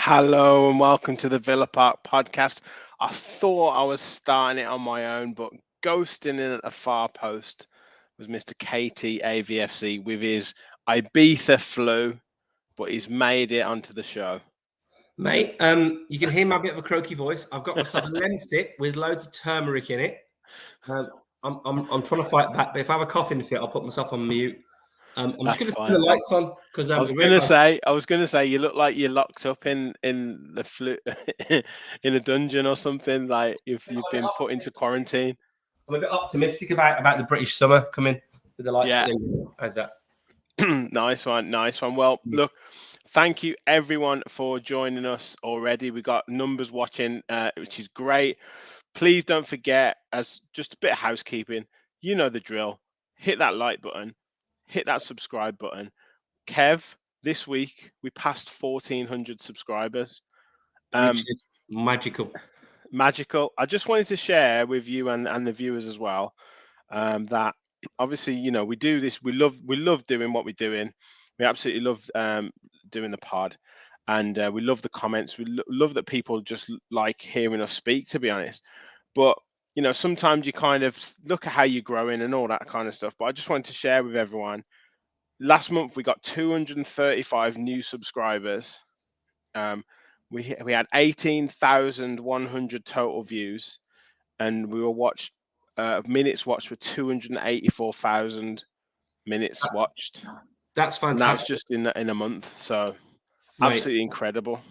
Hello and welcome to the Villa Park podcast. I thought I was starting it on my own, but ghosting in at the far post was Mr. KTAVFC with his Ibiza flu, but he's made it onto the show. Mate, you can hear my bit of a croaky voice. I've got myself a Lemsip with loads of turmeric in it. I'm trying to fight back, but if I have a coughing fit, I'll put myself on mute. I'm just That's going to turn fine. the lights on because I I was gonna realise say, I was gonna say, you look like you're locked up in the flu in a dungeon or something. Like if you've been put into quarantine. I'm a bit optimistic about the British summer coming with the lights. Yeah, How's that? nice one, nice one. Well, look, thank you everyone for joining us already. We got numbers watching, which is great. Please don't forget, as just a bit of housekeeping, you know the drill. Hit that like button, hit that subscribe button. Kev, this week we passed 1,400 subscribers. Which Um, is magical. Magical. I just wanted to share with you and the viewers as well, that obviously, we do this. We love doing what we're doing. We absolutely love doing the pod, and we love the comments. We love that people just like hearing us speak, to be honest. But sometimes you kind of look at how you're growing and all that kind of stuff. But I just wanted to share with everyone. Last month we got 235 new subscribers. Um, we had 18,100 total views, and we were watched. Minutes watched were 284,000 minutes watched, That's and that's fantastic, just in a month. So mate. absolutely incredible.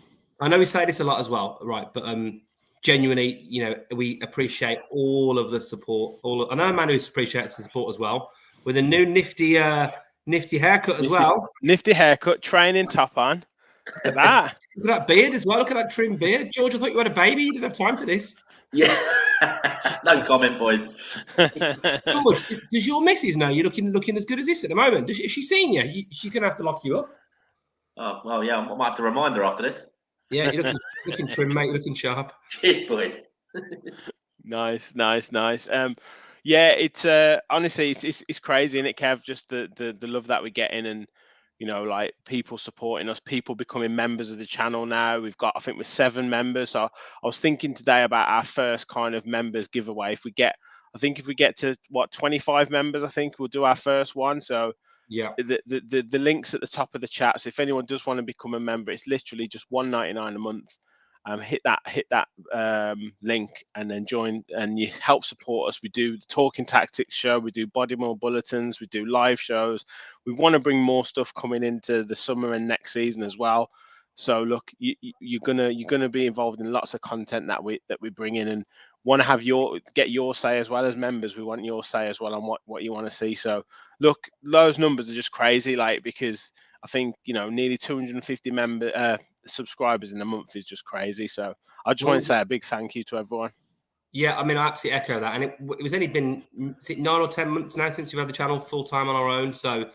I know we say this a lot as well, right? But genuinely, we appreciate all of the support. I know Manu appreciates the support as well, with a new nifty haircut as Nifty, well. nifty haircut, training top on. Look at that. Look at that beard as well. Look at that trim beard. George, I thought you had a baby. You didn't have time for this. Yeah, no comment, boys. George, does your missus know you're looking as good as this at the moment? Has she seen you? She's going to have to lock you up. Oh, well, yeah, I might have to remind her after this. Yeah, you're looking trim, mate. You're looking sharp. Cheers, boys. Nice, nice, nice. Yeah, it's honestly it's crazy, isn't it, Kev? Just the love that we're getting, and like people supporting us, people becoming members of the channel now. I think we're 7 members. So I was thinking today about our first kind of members giveaway. If we get to 25 members, I think we'll do our first one. So Yeah. the links at the top of the chat. So if anyone does want to become a member, it's literally just $1.99 a month. Hit that link and then join, and you help support us. We do the Talking Tactics show, we do Bodymore bulletins, we do live shows. We want to bring more stuff coming into the summer and next season as well. So look, you're gonna be involved in lots of content that we bring in, and want to have get your say as well. As members, we want your say as well on what you want to see. So look, those numbers are just crazy, like, because I think nearly 250 subscribers in a month is just crazy. So I just want to say a big thank you to everyone. Yeah, I mean, I absolutely echo that. And it was only been 9 or 10 months now since we've had the channel full time on our own. So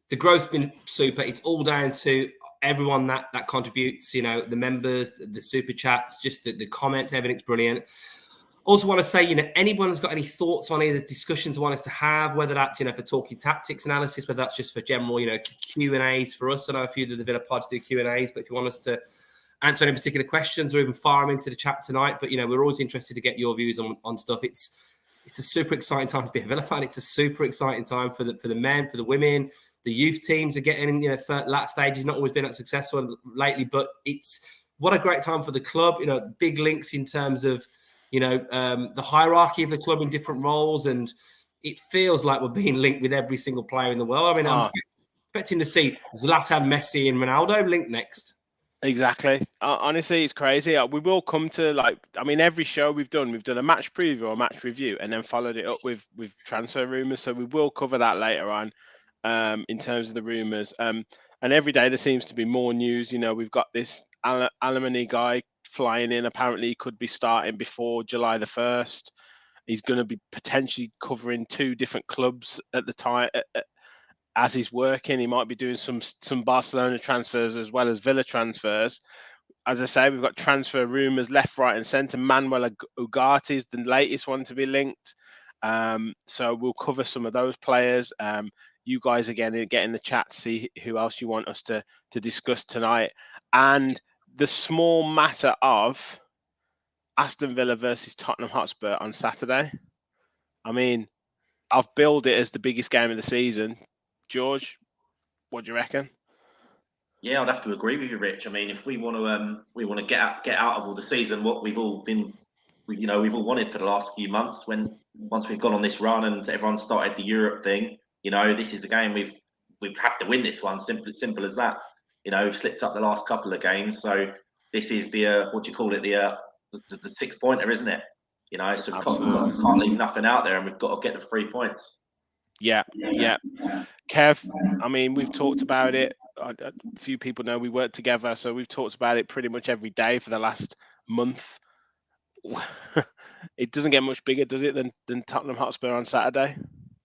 the growth's been super. It's all down to everyone that contributes, the members, the super chats, just the comments, everything's brilliant. Also want to say, anyone has got any thoughts on either discussions want us to have, whether that's, for talking tactics analysis, whether that's just for general, Q&As for us. I know a few of the Villa pods do Q&As, but if you want us to answer any particular questions or even fire them into the chat tonight, but, we're always interested to get your views on stuff. It's a super exciting time to be a Villa fan. It's a super exciting time for the men, for the women. The youth teams are getting, lat stages, not always been that successful lately, but it's what a great time for the club. Big links in terms of, the hierarchy of the club in different roles, and it feels like we're being linked with every single player in the world. I mean, I'm expecting to see Zlatan, Messi, and Ronaldo linked next. Exactly. Honestly, it's crazy. We will come to every show we've done a match preview or match review, and then followed it up with transfer rumors. So we will cover that later on, in terms of the rumors. And every day there seems to be more news. We've got this Alemany guy flying in. Apparently, he could be starting before July the 1st. He's going to be potentially covering 2 different clubs at the time. As he's working, he might be doing some Barcelona transfers as well as Villa transfers. As I say, we've got transfer rumours left, right, and centre. Manuel Ugarte is the latest one to be linked. So we'll cover some of those players. You guys again get in the chat to see who else you want us to discuss tonight. And the small matter of Aston Villa versus Tottenham Hotspur on Saturday. I mean, I've billed it as the biggest game of the season. George, what do you reckon? Yeah, I'd have to agree with you, Rich. I mean, if we want to get out of all the season, what we've all we've all wanted for the last few months. Once we've gone on this run and everyone started the Europe thing, this is a game we have to win this one. Simple as that. We've slipped up the last couple of games, so this is the what do you call it, the 6-pointer, isn't it? So we can't leave nothing out there, and we've got to get the 3 points. Yeah. Kev, I mean, we've talked about it. A few people know we work together, so we've talked about it pretty much every day for the last month. It doesn't get much bigger, does it, than Tottenham Hotspur on Saturday?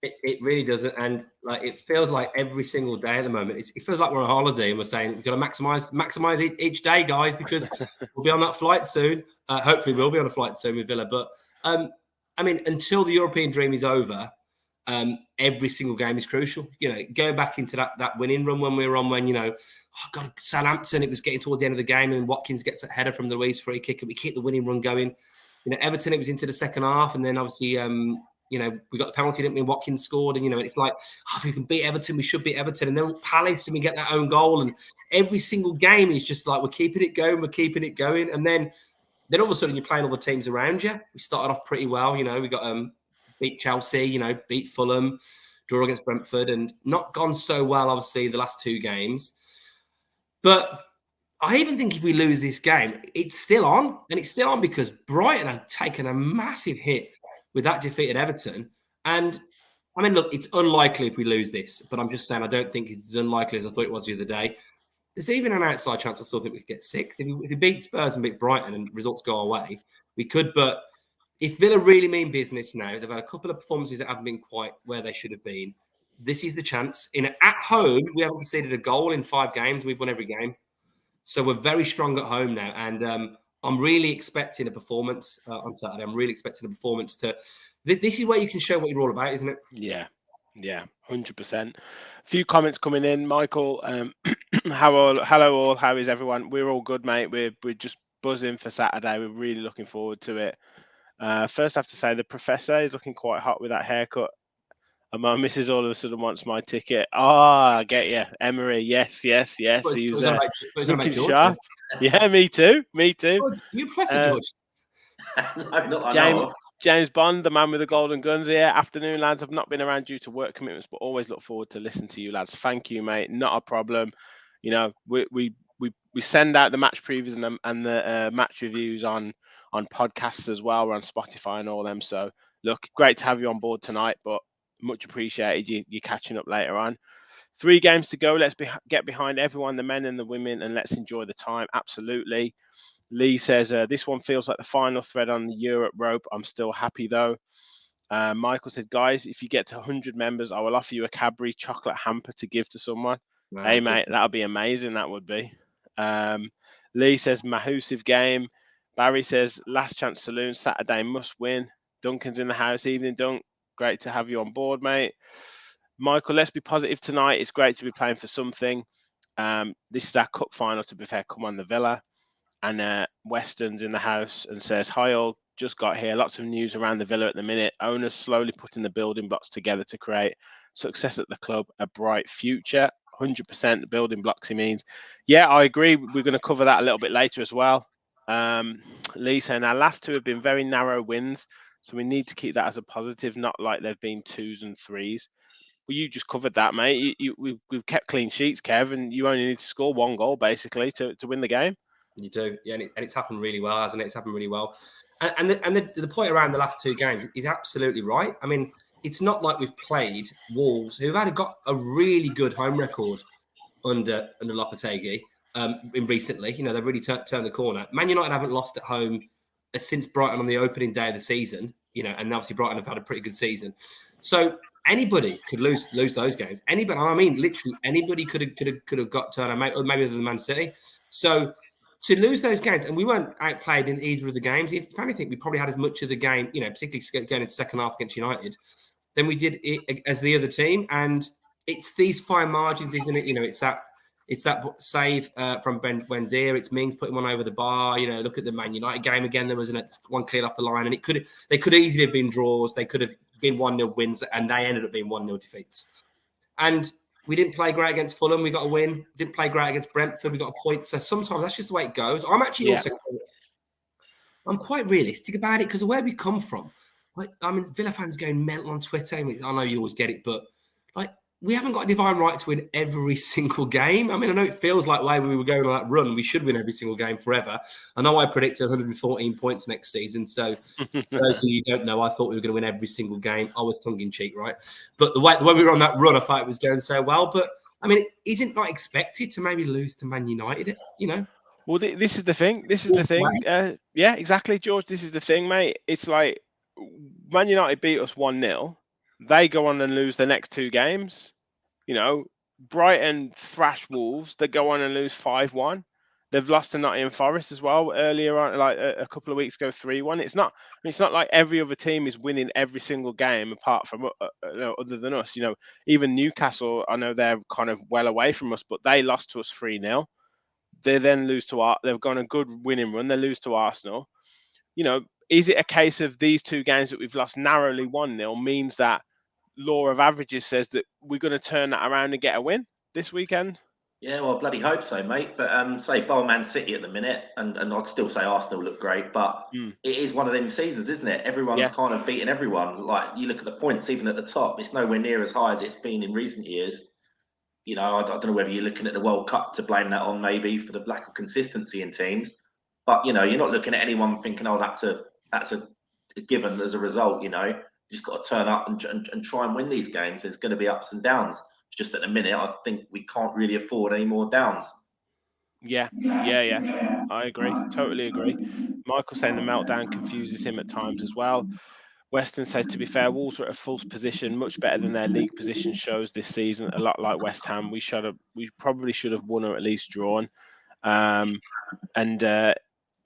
It really doesn't, and like it feels like every single day at the moment. It feels like we're on holiday and we're saying we've got to maximize each day, guys, because we'll be on that flight soon. Hopefully, we'll be on a flight soon with Villa. But I mean, until the European dream is over, every single game is crucial. Going back into that winning run when we were on, God, Southampton, it was getting towards the end of the game, and Watkins gets a header from the Luiz free kick, and we keep the winning run going. Everton, it was into the second half, and then obviously, we got the penalty, didn't we? Watkins scored, and it's like, if we can beat Everton, we should beat Everton, and then Palace, and we get that own goal, and every single game is just like we're keeping it going, and then all of a sudden you're playing all the teams around you. We started off pretty well, we got beat Chelsea, beat Fulham, draw against Brentford, and not gone so well, obviously, the last 2 games. But I even think if we lose this game, it's still on. And it's still on because Brighton have taken a massive hit with that defeat at Everton. And, I mean, look, it's unlikely if we lose this. But I'm just saying I don't think it's as unlikely as I thought it was the other day. There's even an outside chance I still think we could get 6. If we beat Spurs and beat Brighton and results go away, we could. But if Villa really mean business now, they've had a couple of performances that haven't been quite where they should have been. This is the chance. At home, we haven't conceded a goal in 5 games. We've won every game. So we're very strong at home now. And I'm really expecting a performance on Saturday. I'm really expecting a performance to... This is where you can show what you're all about, isn't it? Yeah, 100%. A few comments coming in. Michael, hello all. How is everyone? We're all good, mate. We're just buzzing for Saturday. We're really looking forward to it. First, I have to say the professor is looking quite hot with that haircut. And my missus all of a sudden wants my ticket. I get you. Emery, yes. He was looking sharp. Yeah, me too. You Professor George? No, James Bond, the man with the golden guns here. Afternoon, lads. I've not been around due to work commitments, but always look forward to listening to you, lads. Thank you, mate. Not a problem. We send out the match previews and the match reviews on podcasts as well. We're on Spotify and all them. So, look, great to have you on board tonight, but much appreciated you catching up later on. 3 games to go. Let's get behind everyone, the men and the women, and let's enjoy the time. Absolutely. Lee says, this one feels like the final thread on the Europe rope. I'm still happy, though. Michael said, guys, if you get to 100 members, I will offer you a Cadbury chocolate hamper to give to someone. Wow, hey, mate, that would be amazing. That would be. Lee says, massive game. Barry says, last chance saloon, Saturday must win. Duncan's in the house. Evening, Dunk. Great to have you on board, mate. Michael, let's be positive tonight. It's great to be playing for something. This is our cup final, to be fair. Come on, the Villa. And Weston's in the house and says, hi all, just got here. Lots of news around the Villa at the minute. Owners slowly putting the building blocks together to create success at the club, a bright future. 100% the building blocks, he means. Yeah, I agree. We're going to cover that a little bit later as well. Lee saying our last 2 have been very narrow wins, so we need to keep that as a positive, not like they've been 2s and 3s. Well, you just covered that, mate. We've kept clean sheets, Kev, and you only need to score 1 goal, basically, to win the game. You do, yeah, and it's happened really well, hasn't it? It's happened really well. And the point around the last 2 games is absolutely right. I mean, it's not like we've played Wolves, who've got a really good home record under Lopetegui recently. They've really turned the corner. Man United haven't lost at home since Brighton on the opening day of the season, and obviously Brighton have had a pretty good season. So anybody could lose those games. Anybody, I mean, literally anybody could have got turned out, or maybe other than Man City. So to lose those games, and we weren't outplayed in either of the games. If anything, we probably had as much of the game, particularly going into second half against United, than we did as the other team. And it's these fine margins, isn't it? It's It's that save from Buendia. It's Mings putting one over the bar. Look at the Man United game again. There was one cleared off the line, and they could easily have been draws. They could have been 1-0 wins, and they ended up being 1-0 defeats. And we didn't play great against Fulham. We got a win. Didn't play great against Brentford. We got a point. So sometimes that's just the way it goes. I'm actually I'm quite realistic about it because of where we come from. Villa fans going mental on Twitter. I know you always get it, but we haven't got a divine right to win every single game. I know it feels like the way we were going on that run, we should win every single game forever. I know I predicted 114 points next season. So for those of you who don't know, I thought we were going to win every single game. I was tongue-in-cheek, right? But the way we were on that run, I thought it was going so well. But, isn't not expected to maybe lose to Man United, Well, this is the thing. Yeah, exactly, George. This is the thing, mate. It's like Man United beat us 1-0. They go on and lose the next 2 games. Brighton thrash Wolves. They go on and lose 5-1. They've lost to Nottingham Forest as well earlier on, like a couple of weeks ago, 3-1. It's not like every other team is winning every single game apart from other than us. Even Newcastle, I know they're kind of well away from us, but they lost to us 3-0. They then lose to they've gone a good winning run. They lose to Arsenal. Is it a case of these 2 games that we've lost narrowly 1-0 means that law of averages says that we're going to turn that around and get a win this weekend? Yeah, well, bloody hope so, mate. But say bar Man City at the minute, and I'd still say Arsenal look great, but it is one of them seasons, isn't it? Everyone's kind of beating everyone. Like, you look at the points, even at the top, it's nowhere near as high as it's been in recent years. I don't know whether you're looking at the World Cup to blame that on, maybe for the lack of consistency in teams. But you're not looking at anyone thinking, oh, that's a given as a result. You just got to turn up and try and win these games. There's going to be ups and downs. It's just at the minute, I think we can't really afford any more downs. Yeah. I agree. Totally agree. Michael saying the meltdown confuses him at times as well. Weston says, to be fair, Wolves are at a false position, much better than their league position shows this season. A lot like West Ham, we probably should have won or at least drawn. And a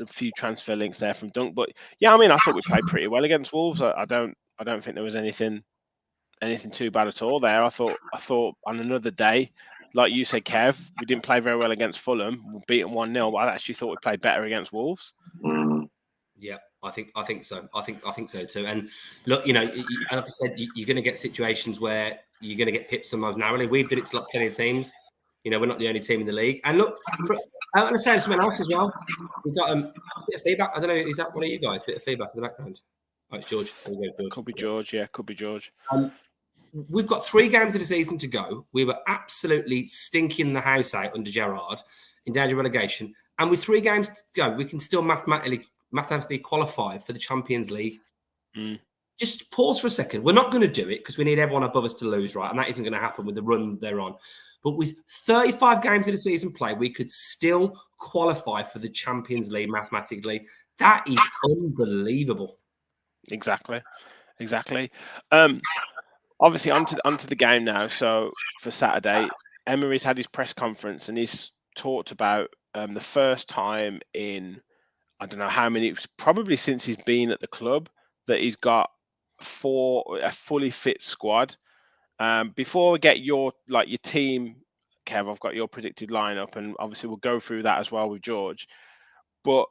few transfer links there from Dunk, but yeah, I thought we played pretty well against Wolves. I don't think there was anything too bad at all there. I thought on another day, like you said, Kev, we didn't play very well against Fulham. We beat them 1-0, but I actually thought we played better against Wolves. Yeah, I think so. I think so too. And look, like I said, you're going to get situations where you're going to get pipped sometimes narrowly. We've done it to plenty of teams. We're not the only team in the league. And look, I want to say something else as well. We've got a bit of feedback. I don't know, is that one of you guys? A bit of feedback in the background. Oh, it's George. There you go, George. Could be George. Yeah, could be George. We've got 3 games of the season to go. We were absolutely stinking the house out under Gerrard, in danger of relegation. And with 3 games to go, we can still mathematically qualify for the Champions League. Just pause for a second. We're not going to do it because we need everyone above us to lose, right? And that isn't going to happen with the run they're on. But with 35 games of the season played, we could still qualify for the Champions League mathematically. That is unbelievable. Exactly. Obviously, onto the game now. So for Saturday, Emery's had his press conference and he's talked about the first time in, I don't know how many, probably since he's been at the club, that he's got a fully fit squad. Before we get your team, Kev, I've got your predicted lineup, and obviously we'll go through that as well with George. But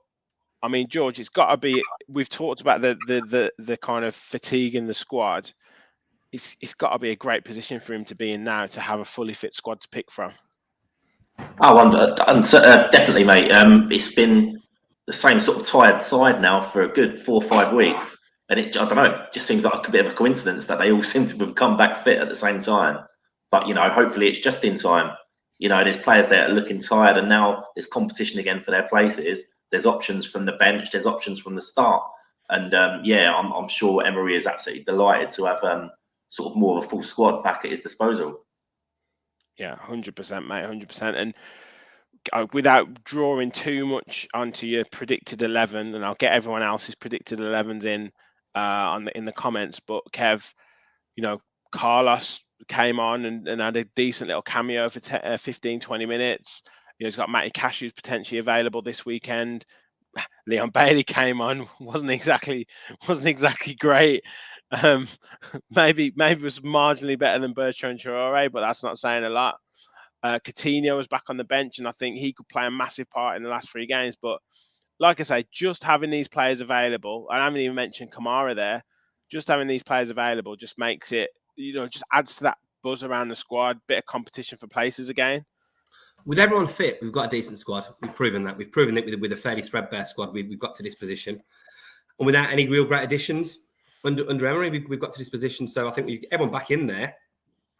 George, it's got to be. We've talked about the kind of fatigue in the squad. It's got to be a great position for him to be in now, to have a fully fit squad to pick from. Definitely, mate. It's been the same sort of tired side now for a good 4 or 5 weeks. And I don't know, it just seems like a bit of a coincidence that they all seem to have come back fit at the same time. But, hopefully it's just in time. There's players that are looking tired, and now there's competition again for their places. There's options from the bench, there's options from the start. And I'm sure Emery is absolutely delighted to have sort of more of a full squad back at his disposal. Yeah, 100%, mate, 100%. And without drawing too much onto your predicted 11, and I'll get everyone else's predicted 11s in the comments. But Kev, Carlos came on and had a decent little cameo for 15-20 minutes. He's got Matty Cash, who's potentially available this weekend. Leon Bailey came on, wasn't exactly great. Maybe was marginally better than Bertrand Traore, but that's not saying a lot. Coutinho was back on the bench, and I think he could play a massive part in the last 3 games. But like I say, just having these players available, I haven't even mentioned Kamara there, just having these players available just makes it, just adds to that buzz around the squad, bit of competition for places again. With everyone fit, we've got a decent squad. We've proven that. We've proven it with a fairly threadbare squad. We've got to this position. And without any real great additions, under Emery, we've got to this position. So I think everyone back in there,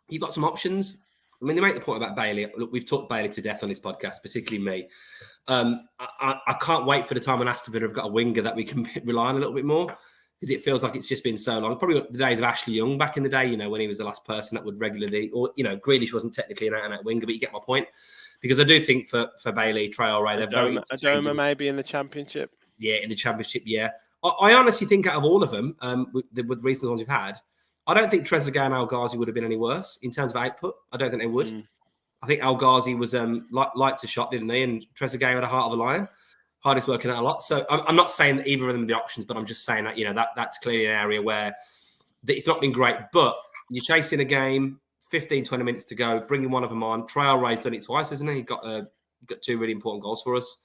you've got some options. I mean, they make the point about Bailey. Look, we've talked Bailey to death on this podcast, particularly me. I can't wait for the time when Aston Villa have got a winger that we can rely on a little bit more, because it feels like it's just been so long. Probably the days of Ashley Young back in the day, when he was the last person that would regularly, or, Grealish wasn't technically an out-and-out winger, but you get my point. Because I do think for Bailey, Traoré, they're very Adoma maybe in the Championship. Yeah, in the Championship, yeah. I honestly think out of all of them, with the recent ones we've had, I don't think Trezeguet and El Ghazi would have been any worse in terms of output. I don't think they would. I think El Ghazi was light to shot, didn't he? And Trezeguet had a heart of a lion. Hardest working out a lot. So I'm not saying that either of them are the options, but I'm just saying that, that's clearly an area where it's not been great. But you're chasing a game, 15, 20 minutes to go, bringing one of them on. Traoré's done it twice, hasn't he? He got 2 really important goals for us.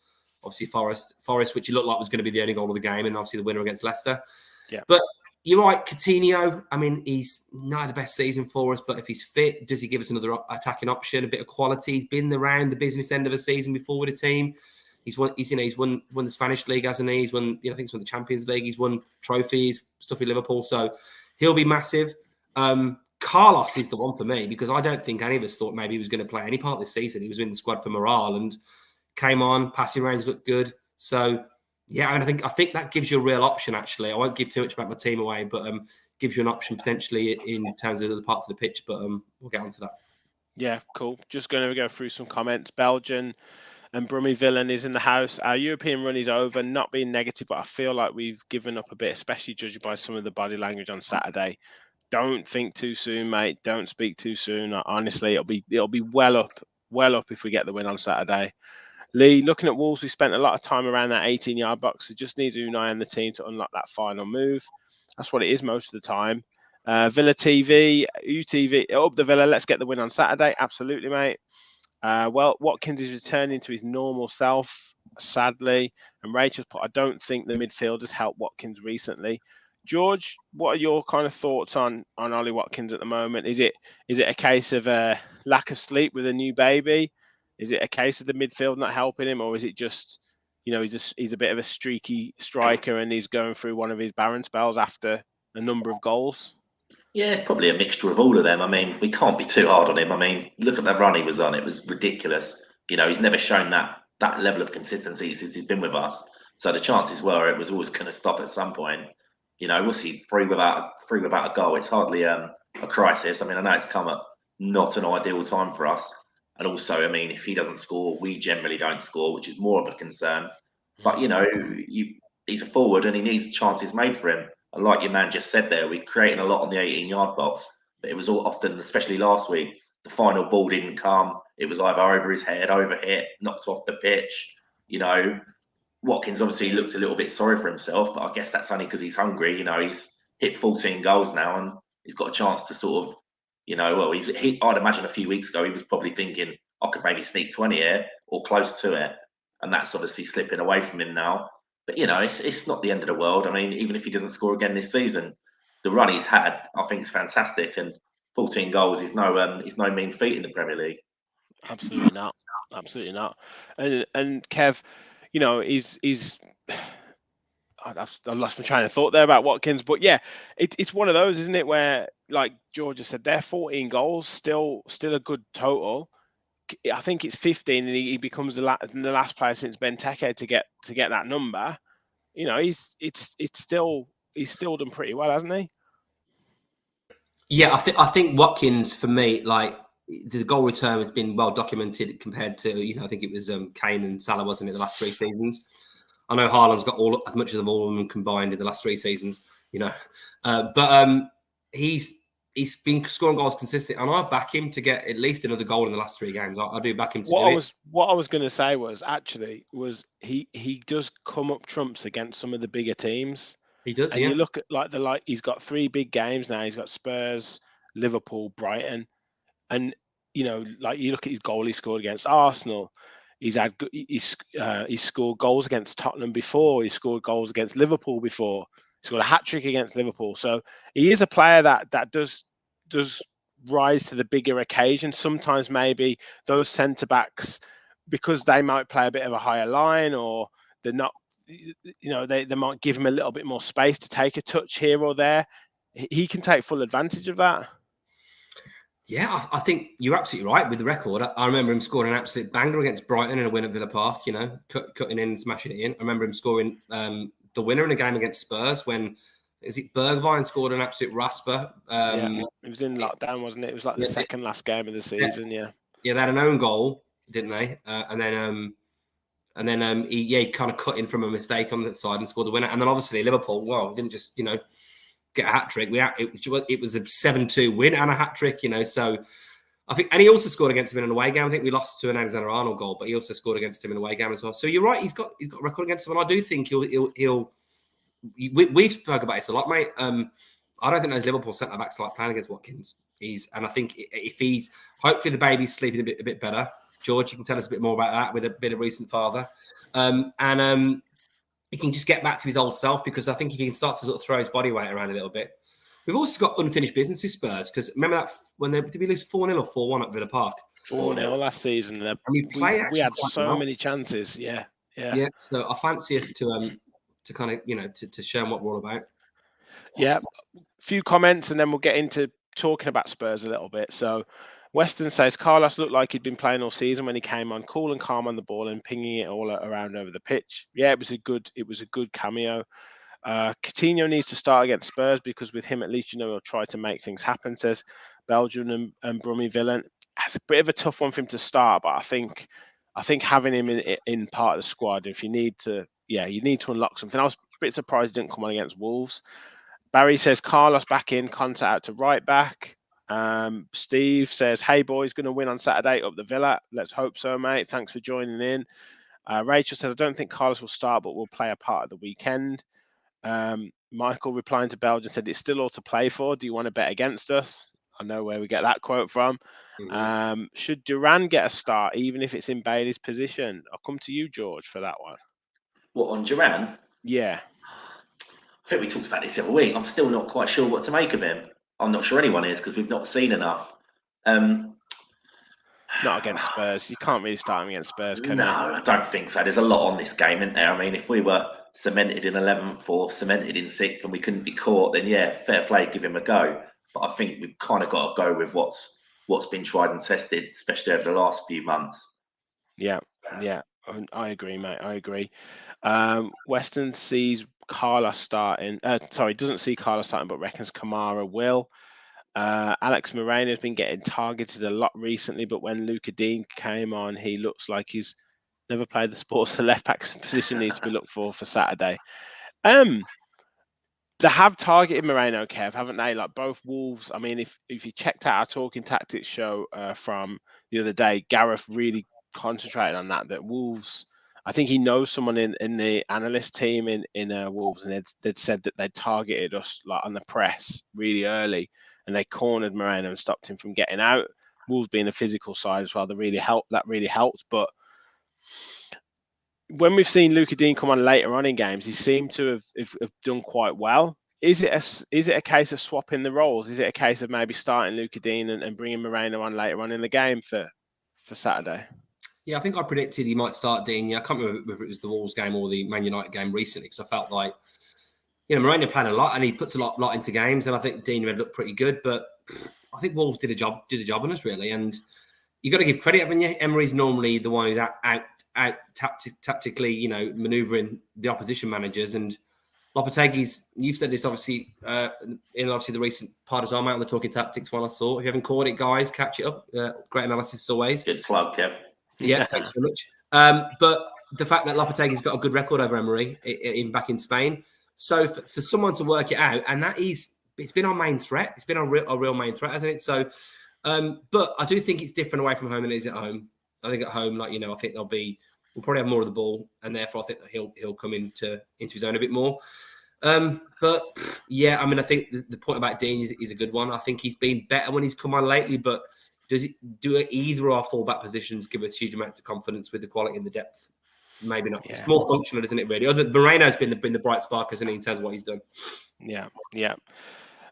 Obviously, Forest, which it looked like was going to be the only goal of the game, and obviously the winner against Leicester. Yeah. But you're right, Coutinho, I mean, he's not the best season for us, but if he's fit, does he give us another attacking option, a bit of quality? He's been around the business end of a season before with a team. He's won the Spanish league, hasn't he? He's won, I think he's won the Champions League. He's won trophies, stuff with Liverpool. So he'll be massive. Carlos is the one for me, because I don't think any of us thought maybe he was going to play any part this season. He was in the squad for morale and came on, passing range looked good. So yeah, and I think that gives you a real option, actually. I won't give too much about my team away, but gives you an option potentially in terms of other parts of the pitch, but we'll get onto that. Yeah, cool. Just going to go through some comments. Belgian and Brummy Villain is in the house. Our European run is over, not being negative, but I feel like we've given up a bit, especially judging by some of the body language on Saturday. Don't think too soon, mate. Don't speak too soon. Honestly, it'll be well up if we get the win on Saturday. Lee, looking at Wolves, we spent a lot of time around that 18-yard box. It just needs Unai and the team to unlock that final move. That's what it is most of the time. Villa TV, UTV, up the Villa. Let's get the win on Saturday. Absolutely, mate. Well, Watkins is returning to his normal self, sadly. And Rachel's put, I don't think the midfield has helped Watkins recently. George, what are your kind of thoughts on Ollie Watkins at the moment? Is it a case of a lack of sleep with a new baby? Is it a case of the midfield not helping him, or is it just, he's a bit of a streaky striker and he's going through one of his barren spells after a number of goals? Yeah, it's probably a mixture of all of them. I mean, we can't be too hard on him. I mean, look at that run he was on. It was ridiculous. He's never shown that level of consistency since he's been with us. So the chances were it was always going to stop at some point. We'll see three without a goal. It's hardly a crisis. I mean, I know it's come at not an ideal time for us. And also, I mean, if he doesn't score, we generally don't score, which is more of a concern. But, he's a forward and he needs chances made for him. And like your man just said there, we're creating a lot on the 18-yard box. But it was all often, especially last week, the final ball didn't come. It was either over his head, overhit, knocked off the pitch. Watkins obviously looked a little bit sorry for himself, but I guess that's only because he's hungry. He's hit 14 goals now and he's got a chance to sort of, I'd imagine a few weeks ago, he was probably thinking, I could maybe sneak 20 here or close to it. And that's obviously slipping away from him now. But, it's not the end of the world. I mean, even if he doesn't score again this season, the run he's had, I think, is fantastic. And 14 goals is no mean feat in the Premier League. Absolutely not. Absolutely not. And Kev, he's I've lost my train of thought there about Watkins, but yeah, it's one of those, isn't it, where, like Georgia said, they're 14 goals, still a good total. I think it's 15, and he becomes the last player since Benteke to get that number. He's still done pretty well, hasn't he? Yeah, I think Watkins, for me, like, the goal return has been well documented compared to, I think it was Kane and Salah, wasn't it, the last 3 seasons. I know Haaland's got as much of all of them combined in the last 3 seasons, but he's been scoring goals consistently, and I back him to get at least another goal in the last 3 games. I do back him to What I was going to say was he does come up trumps against some of the bigger teams. He does, and you look at he's got 3 big games now. He's got Spurs, Liverpool, Brighton, and like you look at his goal he scored against Arsenal. He's scored goals against Tottenham before. He scored goals against Liverpool before. He scored a hat-trick against Liverpool. So he is a player that does rise to the bigger occasion. Sometimes maybe those centre-backs, because they might play a bit of a higher line, or they're not, they might give him a little bit more space to take a touch here or there. He can take full advantage of that. Yeah, I think you're absolutely right with the record. I remember him scoring an absolute banger against Brighton in a win at Villa Park, cutting in and smashing it in. I remember him scoring the winner in a game against Spurs when, is it Bergwijn scored an absolute rasper? It was in lockdown, wasn't it? It was like the second last game of the season, yeah. Yeah, they had an own goal, didn't they? And then he kind of cut in from a mistake on the side and scored the winner. And then obviously Liverpool, well, didn't just, get a hat-trick. It was a 7-2 win and a hat-trick, so I think, and he also scored against him in an away game. I think we lost to an Alexander-Arnold goal, but he also scored against him in an away game as well. So you're right, he's got a record against him, and I do think we've spoken about this a lot, mate. I don't think those Liverpool centre-backs like playing against Watkins. And I think if he's, hopefully the baby's sleeping a bit better. George, you can tell us a bit more about that with a bit of recent father. He can just get back to his old self, because I think if he can start to sort of throw his body weight around a little bit. We've also got unfinished business with Spurs, because remember that when did we lose 4-0 or 4-1 at Villa Park? 4-0 last season. And we had so many chances. Yeah. So I fancy us to kind of to show them what we're all about. Yeah, a few comments, and then we'll get into talking about Spurs a little bit. So Weston says Carlos looked like he'd been playing all season when he came on, cool and calm on the ball and pinging it all around over the pitch. Yeah, it was a good cameo. Coutinho needs to start against Spurs, because with him at least he'll try to make things happen, says Belgian and Brummy Villain. It's a bit of a tough one for him to start, but I think having him in part of the squad, if you need to unlock something. I was a bit surprised he didn't come on against Wolves. Barry says Carlos back in, Conte out to right back. Steve says, hey boys, going to win on Saturday up the Villa. Let's hope so, mate. Thanks for joining in. Rachel said, I don't think Carlos will start, but will play a part of the weekend. Michael replying to Belgium said, it's still all to play for. Do you want to bet against us? I know where we get that quote from. Mm-hmm. Should Duran get a start, even if it's in Bailey's position? I'll come to you, George, for that one. What, on Duran? Yeah. I think we talked about this the other week. I'm still not quite sure what to make of him. I'm not sure anyone is, because we've not seen enough. Not against Spurs. You can't really start him against Spurs, can you? No, I don't think so. There's a lot on this game, isn't there? I mean, if we were cemented in 11th or cemented in 6th and we couldn't be caught, then yeah, fair play, give him a go. But I think we've kind of got to go with what's been tried and tested, especially over the last few months. Yeah. I agree, mate. I agree. Weston sees Carlos starting. Doesn't see Carlos starting, but reckons Kamara will. Alex Moreno has been getting targeted a lot recently, but when Luca Dean came on, he looks like he's never played the sports. The left back position needs to be looked for Saturday. They have targeted Moreno, Kev, haven't they? Like both Wolves. I mean, if you checked out our Talking Tactics show from the other day, Gareth really concentrated on that Wolves. I think he knows someone in the analyst team in Wolves, and they'd said that they targeted us like on the press really early, and they cornered Moreno and stopped him from getting out. Wolves being a physical side as well, that really helped. But when we've seen Luca Dean come on later on in games, he seemed to have done quite well. Is it a case of swapping the roles? Is it a case of maybe starting Luca Dean and bringing Moreno on later on in the game for Saturday? Yeah, I think I predicted he might start Dean. Yeah, I can't remember whether it was the Wolves game or the Man United game recently, because I felt like, Moreno played a lot and he puts a lot into games, and I think Dean had looked pretty good, but I think Wolves did a job on us, really. And you got to give credit, haven't you? Emery's normally the one who's out tactically, manoeuvring the opposition managers, and Lopetegui's, you've said this obviously in the recent part as well, mate, on the Talking Tactics one I saw. If you haven't caught it, guys, catch it up. Great analysis as always. Good plug, Kev. Yeah, thanks very much. But the fact that Lopetegui's got a good record over Emery, even back in Spain. So for someone to work it out, and it's been our main threat. It's been our real main threat, hasn't it? So, but I do think it's different away from home than it is at home. I think at home, I think we'll probably have more of the ball, and therefore I think that he'll come into his own a bit more. But yeah, I mean, I think the point about Dean is a good one. I think he's been better when he's come on lately, but Do either of our fullback positions give us huge amounts of confidence with the quality and the depth? Maybe not. Yeah. It's more functional, isn't it? Really, Moreno's been the bright spark, isn't he, in terms of what he's done. Yeah.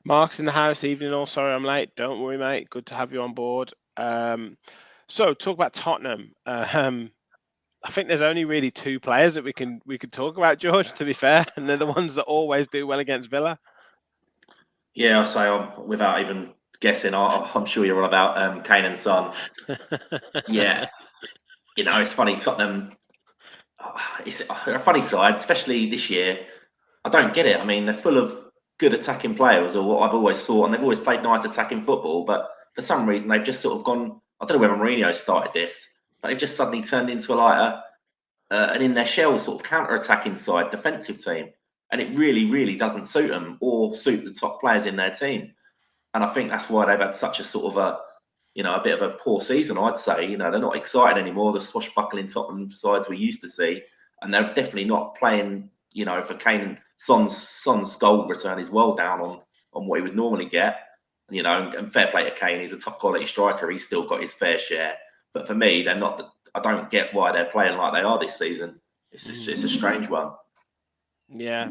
Mark's in the house. Evening all. Sorry I'm late. Don't worry, mate. Good to have you on board. So talk about Tottenham. I think there's only really two players that we could talk about, George, to be fair, and they're the ones that always do well against Villa. Yeah, I'll say without even guessing, I'm sure you're on about Kane and Son. Yeah, it's funny. Tottenham, it's a funny side, especially this year. I don't get it. I mean, they're full of good attacking players, or what I've always thought, and they've always played nice attacking football. But for some reason, they've just sort of gone. I don't know whether Mourinho started this, but they've just suddenly turned into an in their shell sort of counter-attacking side, defensive team, and it really, really doesn't suit them or suit the top players in their team. And I think that's why they've had such a sort of a bit of a poor season. I'd say, they're not excited anymore. The swashbuckling Tottenham sides we used to see, and they're definitely not playing. For Kane and Son's goal return is well down on what he would normally get. And fair play to Kane, he's a top quality striker. He's still got his fair share. But for me, they're not. I don't get why they're playing like they are this season. It's a strange one. Yeah.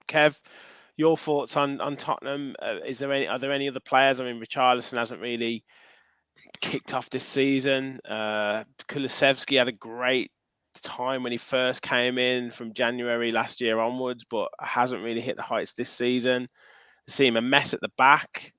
Kev, your thoughts on Tottenham? Are there any other players? I mean, Richarlison hasn't really kicked off this season. Kulusevski had a great time when he first came in from January last year onwards, but hasn't really hit the heights this season. They seem a mess at the back.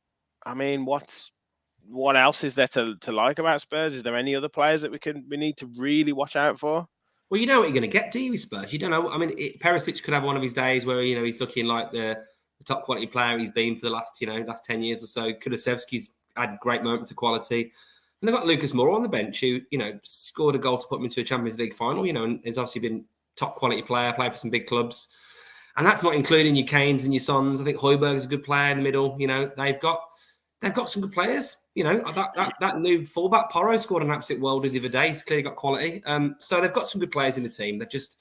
I mean, what else is there to like about Spurs? Is there any other players that we need to really watch out for? Well, you know what you're going to get, do you, with Spurs? You don't know. I mean, Perisic could have one of his days where he's looking like the top quality player he's been for the last 10 years or so. Kulusevski's had great moments of quality. And they've got Lucas Moura on the bench who, scored a goal to put them into a Champions League final, and has obviously been top quality player, played for some big clubs. And that's not including your Kanes and your Sons. I think Højbjerg's a good player in the middle. They've got some good players. That new fullback, Porro, scored an absolute worldie the other day. He's clearly got quality. So they've got some good players in the team. They've just,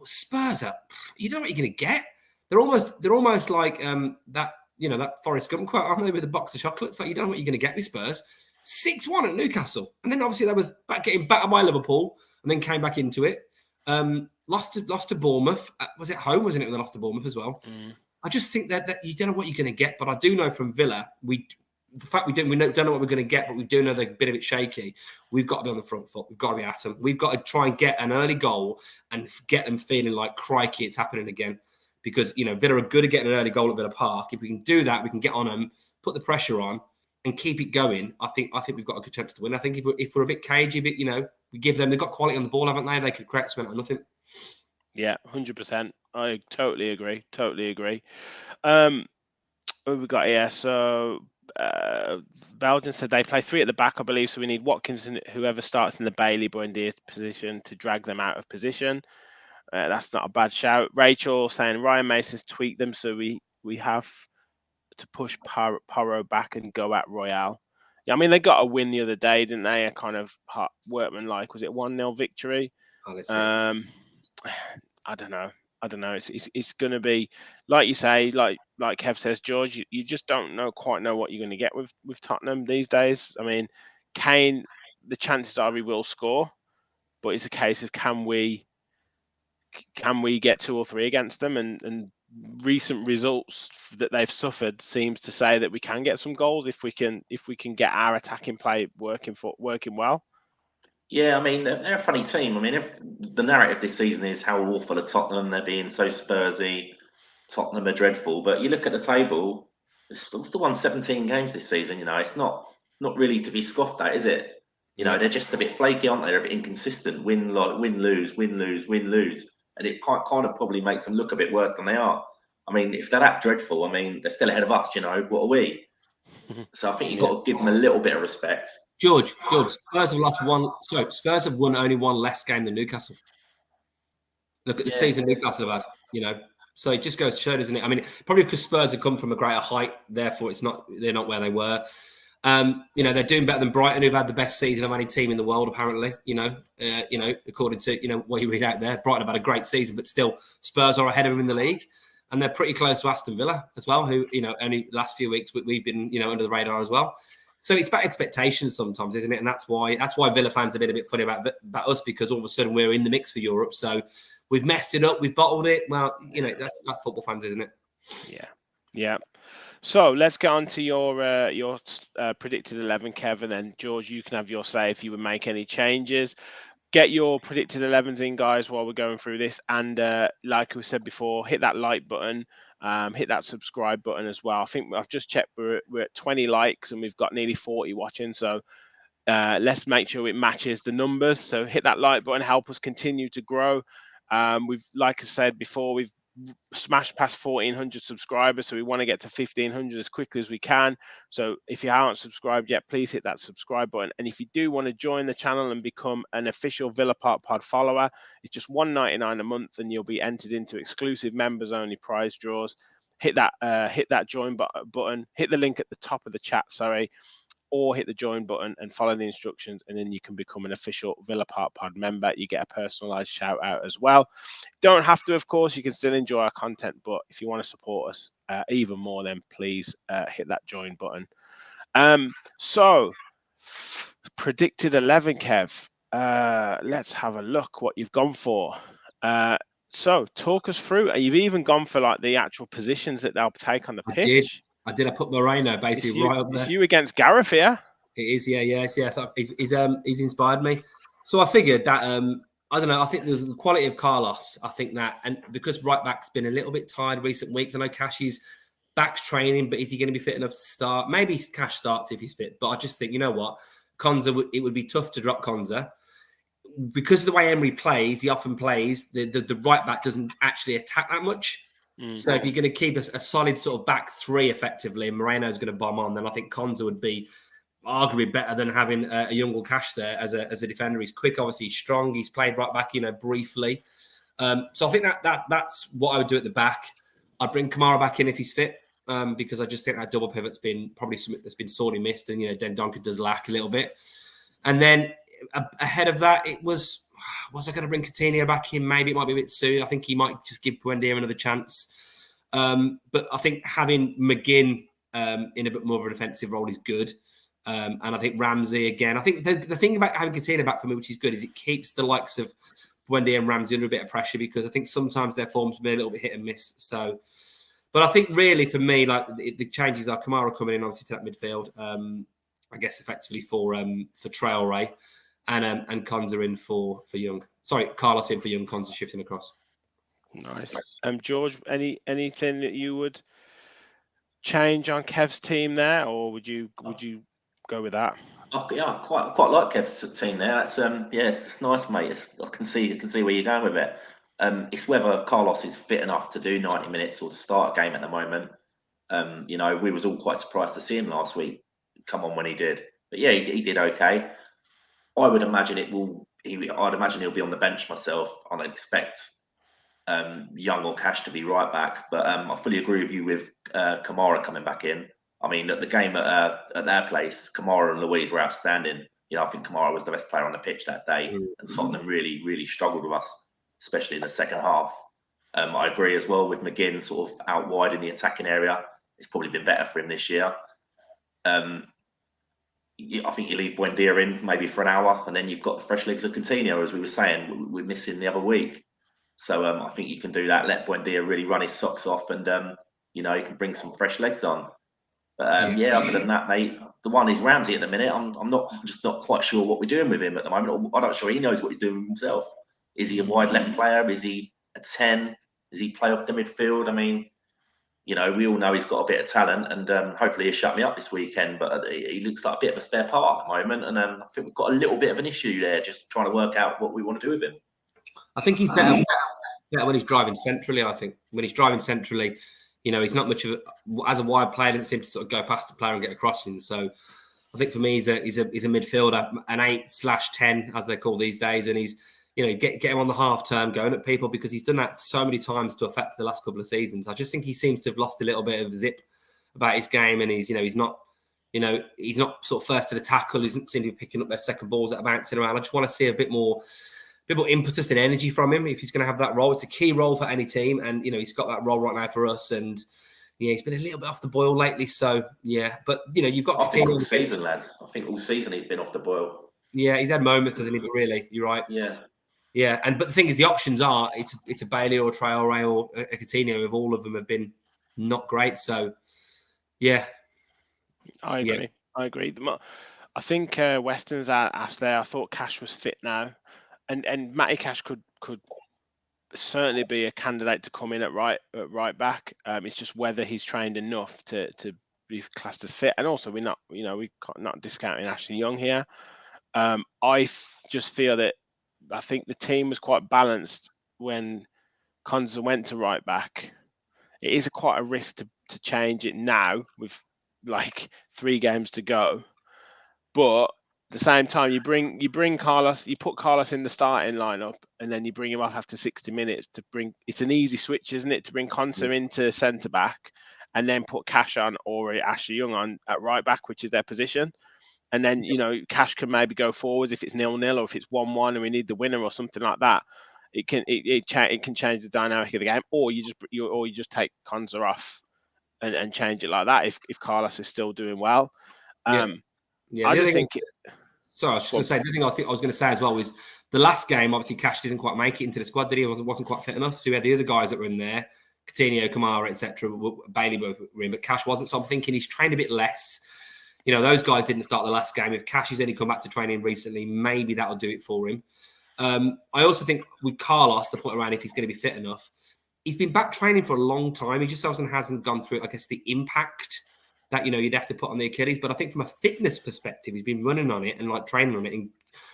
Spurs are, you don't know what you're going to get. They're almost like that Forrest Gump quote, aren't they, with a box of chocolates? Like, you don't know what you're going to get with Spurs. 6-1 at Newcastle. And then obviously they were getting battered by Liverpool and then came back into it. Lost to Bournemouth. Was it home, wasn't it, when they lost to Bournemouth as well? I just think that you don't know what you're going to get. But I do know from Villa, we don't know what we're going to get, but we do know they're a bit of it shaky. We've got to be on the front foot. We've got to be at them. We've got to try and get an early goal and get them feeling like, crikey, it's happening again. Because, Villa are good at getting an early goal at Villa Park. If we can do that, we can get on them, put the pressure on, and keep it going. I think we've got a good chance to win. I think if we're a bit cagey, we give them. They've got quality on the ball, haven't they? They could create something or nothing. Yeah, 100%. I totally agree. What we got here? So Belgium said they play three at the back, I believe. So we need Watkins and whoever starts in the Bailey Buendia position to drag them out of position. That's not a bad shout. Rachel saying Ryan Mason's tweaked them, so we have to push Porro back and go at Royale. Yeah, I mean, they got a win the other day, didn't they? A kind of workman-like. Was it 1-0 victory? I don't know. It's going to be, like you say, like Kev says, George, you just don't quite know what you're going to get with Tottenham these days. I mean, Kane, the chances are he will score, but it's a case of can we get 2 or 3 against them, and recent results that they've suffered seems to say that we can get some goals if we can get our attacking play working well. Yeah, I mean, they're a funny team. I mean, if the narrative this season is how awful are Tottenham, they're being so Spursy, Tottenham are dreadful. But you look at the table, they've still won 17 games this season. It's not really to be scoffed at, is it? They're just a bit flaky, aren't they? They're a bit inconsistent. Win, lose. And it kind of probably makes them look a bit worse than they are. I mean, if they're that dreadful, I mean, they're still ahead of us, what are we? So I think you've got to give them a little bit of respect. George, Spurs have lost one. So Spurs have won only one less game than Newcastle. Look at the season Newcastle have had, So it just goes to show, doesn't it? I mean, probably because Spurs have come from a greater height, therefore they're not where they were. They're doing better than Brighton, who've had the best season of any team in the world, apparently. According to what you read out there, Brighton have had a great season, but still Spurs are ahead of them in the league. And they're pretty close to Aston Villa as well, who, only last few weeks we've been, under the radar as well. So it's about expectations sometimes, isn't it? And that's why Villa fans have been a bit funny about us, because all of a sudden we're in the mix for Europe. So we've messed it up, we've bottled it. Well, that's football fans, isn't it? Yeah. So let's get on to your predicted 11, Kevin. And George, you can have your say if you would make any changes. Get your predicted 11s in, guys, while we're going through this. And like we said before, hit that like button, hit that subscribe button as well. I think I've just checked, we're at 20 likes and we've got nearly 40 watching. So let's make sure it matches the numbers. So hit that like button, help us continue to grow. Like I said before, we've smashed past 1,400 subscribers, so we want to get to 1,500 as quickly as we can. So if you haven't subscribed yet, please hit that subscribe button. And if you do want to join the channel and become an official Villa Park Pod follower, it's just $1.99 a month, and you'll be entered into exclusive members only prize draws. Hit that join button, hit the link at the top of the chat, or hit the join button and follow the instructions, and then you can become an official Villa Park Pod member. You get a personalized shout out as well. Don't have to, of course. You can still enjoy our content, but if you want to support us even more, then please hit that join button. So predicted 11, Kev. Let's have a look what you've gone for. So talk us through. You've even gone for like the actual positions that they'll take on the pitch. I did. I put Moreno basically right up there. It's you against Gareth here. It is, yeah. So he's inspired me. So I figured that I don't know. I think the quality of Carlos. I think that, and because right back's been a little bit tired recent weeks. I know Cash's back's training, but is he going to be fit enough to start? Maybe Cash starts if he's fit. But I just think, you know what, Konza, it would be tough to drop Konza. Because of the way Emery plays, he often plays, the right back doesn't actually attack that much. Mm-hmm. So if you're going to keep a solid sort of back three effectively, and Moreno's going to bomb on, then I think Konza would be arguably better than having a younger Cash there as a defender. He's quick, obviously he's strong. He's played right back, briefly. So I think that's what I would do at the back. I'd bring Kamara back in if he's fit, because I just think that double pivot's been probably something that's been sorely missed, and Dendoncker does lack a little bit. And then ahead of that, was I going to bring Coutinho back in? Maybe it might be a bit soon. I think he might just give Buendia another chance. But I think having McGinn in a bit more of a defensive role is good. And I think Ramsey again. I think the thing about having Coutinho back for me, which is good, is it keeps the likes of Buendia and Ramsey under a bit of pressure, because I think sometimes their form's been a little bit hit and miss. So, but I think really for me, like the changes are Kamara coming in obviously to that midfield. I guess effectively for Traore. And Konza in for Young. Sorry, Carlos in for Young, Konza shifting across. Nice. George, anything that you would change on Kev's team there, or would you go with that? Yeah, I quite like Kev's team there. That's it's nice, mate. I can see where you're going with it. It's whether Carlos is fit enough to do 90 minutes or to start a game at the moment. We was all quite surprised to see him last week come on when he did. But yeah, he did okay. I would imagine I'd imagine he'll be on the bench myself. I don't expect Young or Cash to be right back, but I fully agree with you with Kamara coming back in. I mean, at the game at their place, Kamara and Luiz were outstanding. I think Kamara was the best player on the pitch that day, and Tottenham really, really struggled with us, especially in the second half. I agree as well with McGinn sort of out wide in the attacking area. It's probably been better for him this year. I think you leave Buendia in maybe for an hour, and then you've got the fresh legs of Coutinho, as we were saying, we're missing the other week. So I think you can do that. Let Buendia really run his socks off, and you can bring some fresh legs on. But other than that, mate, the one is Ramsey at the minute. I'm just not quite sure what we're doing with him at the moment. I'm not sure he knows what he's doing with himself. Is he a wide left player? Is he a 10? Does he play off the midfield? I mean, we all know he's got a bit of talent, and hopefully he'll shut me up this weekend. But he looks like a bit of a spare part at the moment, and I think we've got a little bit of an issue there, just trying to work out what we want to do with him. I think he's better when he's driving centrally. I think when he's driving centrally, he's not much of as a wide player, doesn't seem to sort of go past the player and get a crossing. So I think for me, he's a midfielder, an 8/10 as they call these days, and he's. Get him on the half term going at people, because he's done that so many times to affect the last couple of seasons. I just think he seems to have lost a little bit of zip about his game, and he's not sort of first to the tackle. He doesn't seem to be picking up their second balls that are bouncing around. I just want to see a bit more impetus and energy from him if he's going to have that role. It's a key role for any team, and he's got that role right now for us. And Yeah, he's been a little bit off the boil lately. So yeah, but you've got I think Coutinho. all season, lads. I think all season he's been off the boil. Yeah, he's had moments, hasn't he? But really, you're right. Yeah. Yeah, but the thing is, the options are it's a Bailey or a Traore or a Coutinho. If all of them have been not great, so yeah, I agree. I agree. I think Weston's asked there. I thought Cash was fit now, and Matty Cash could certainly be a candidate to come in at right back. It's just whether he's trained enough to be classed as fit, and also we're not discounting Ashley Young here. Just feel that I think the team was quite balanced when Konza went to right back. It is quite a risk to change it now with like 3 games to go, but at the same time you bring Carlos, you put Carlos in the starting lineup, and then you bring him off after 60 minutes to bring. It's an easy switch, isn't it, to bring Konsa into centre back, and then put Cash on or Ashley Young on at right back, which is their position. And then Cash can maybe go forwards if it's 0-0 or if it's 1-1 and we need the winner or something like that. It can change the dynamic of the game, or you just take Konza off and change it like that if Carlos is still doing well. Yeah. I just think. Sorry, I was just going to say, the thing I was going to say as well was the last game, obviously, Cash didn't quite make it into the squad, did he? Wasn't quite fit enough. So we had the other guys that were in there, Coutinho, Kamara, etc. Bailey were in, but Cash wasn't. So I'm thinking he's trained a bit less. Those guys didn't start the last game. If Cash has only come back to training recently, maybe that'll do it for him. I also think with Carlos, the point around if he's going to be fit enough, he's been back training for a long time. He just hasn't gone through, I guess, the impact that you'd have to put on the Achilles. But I think from a fitness perspective, he's been running on it and like training on it. And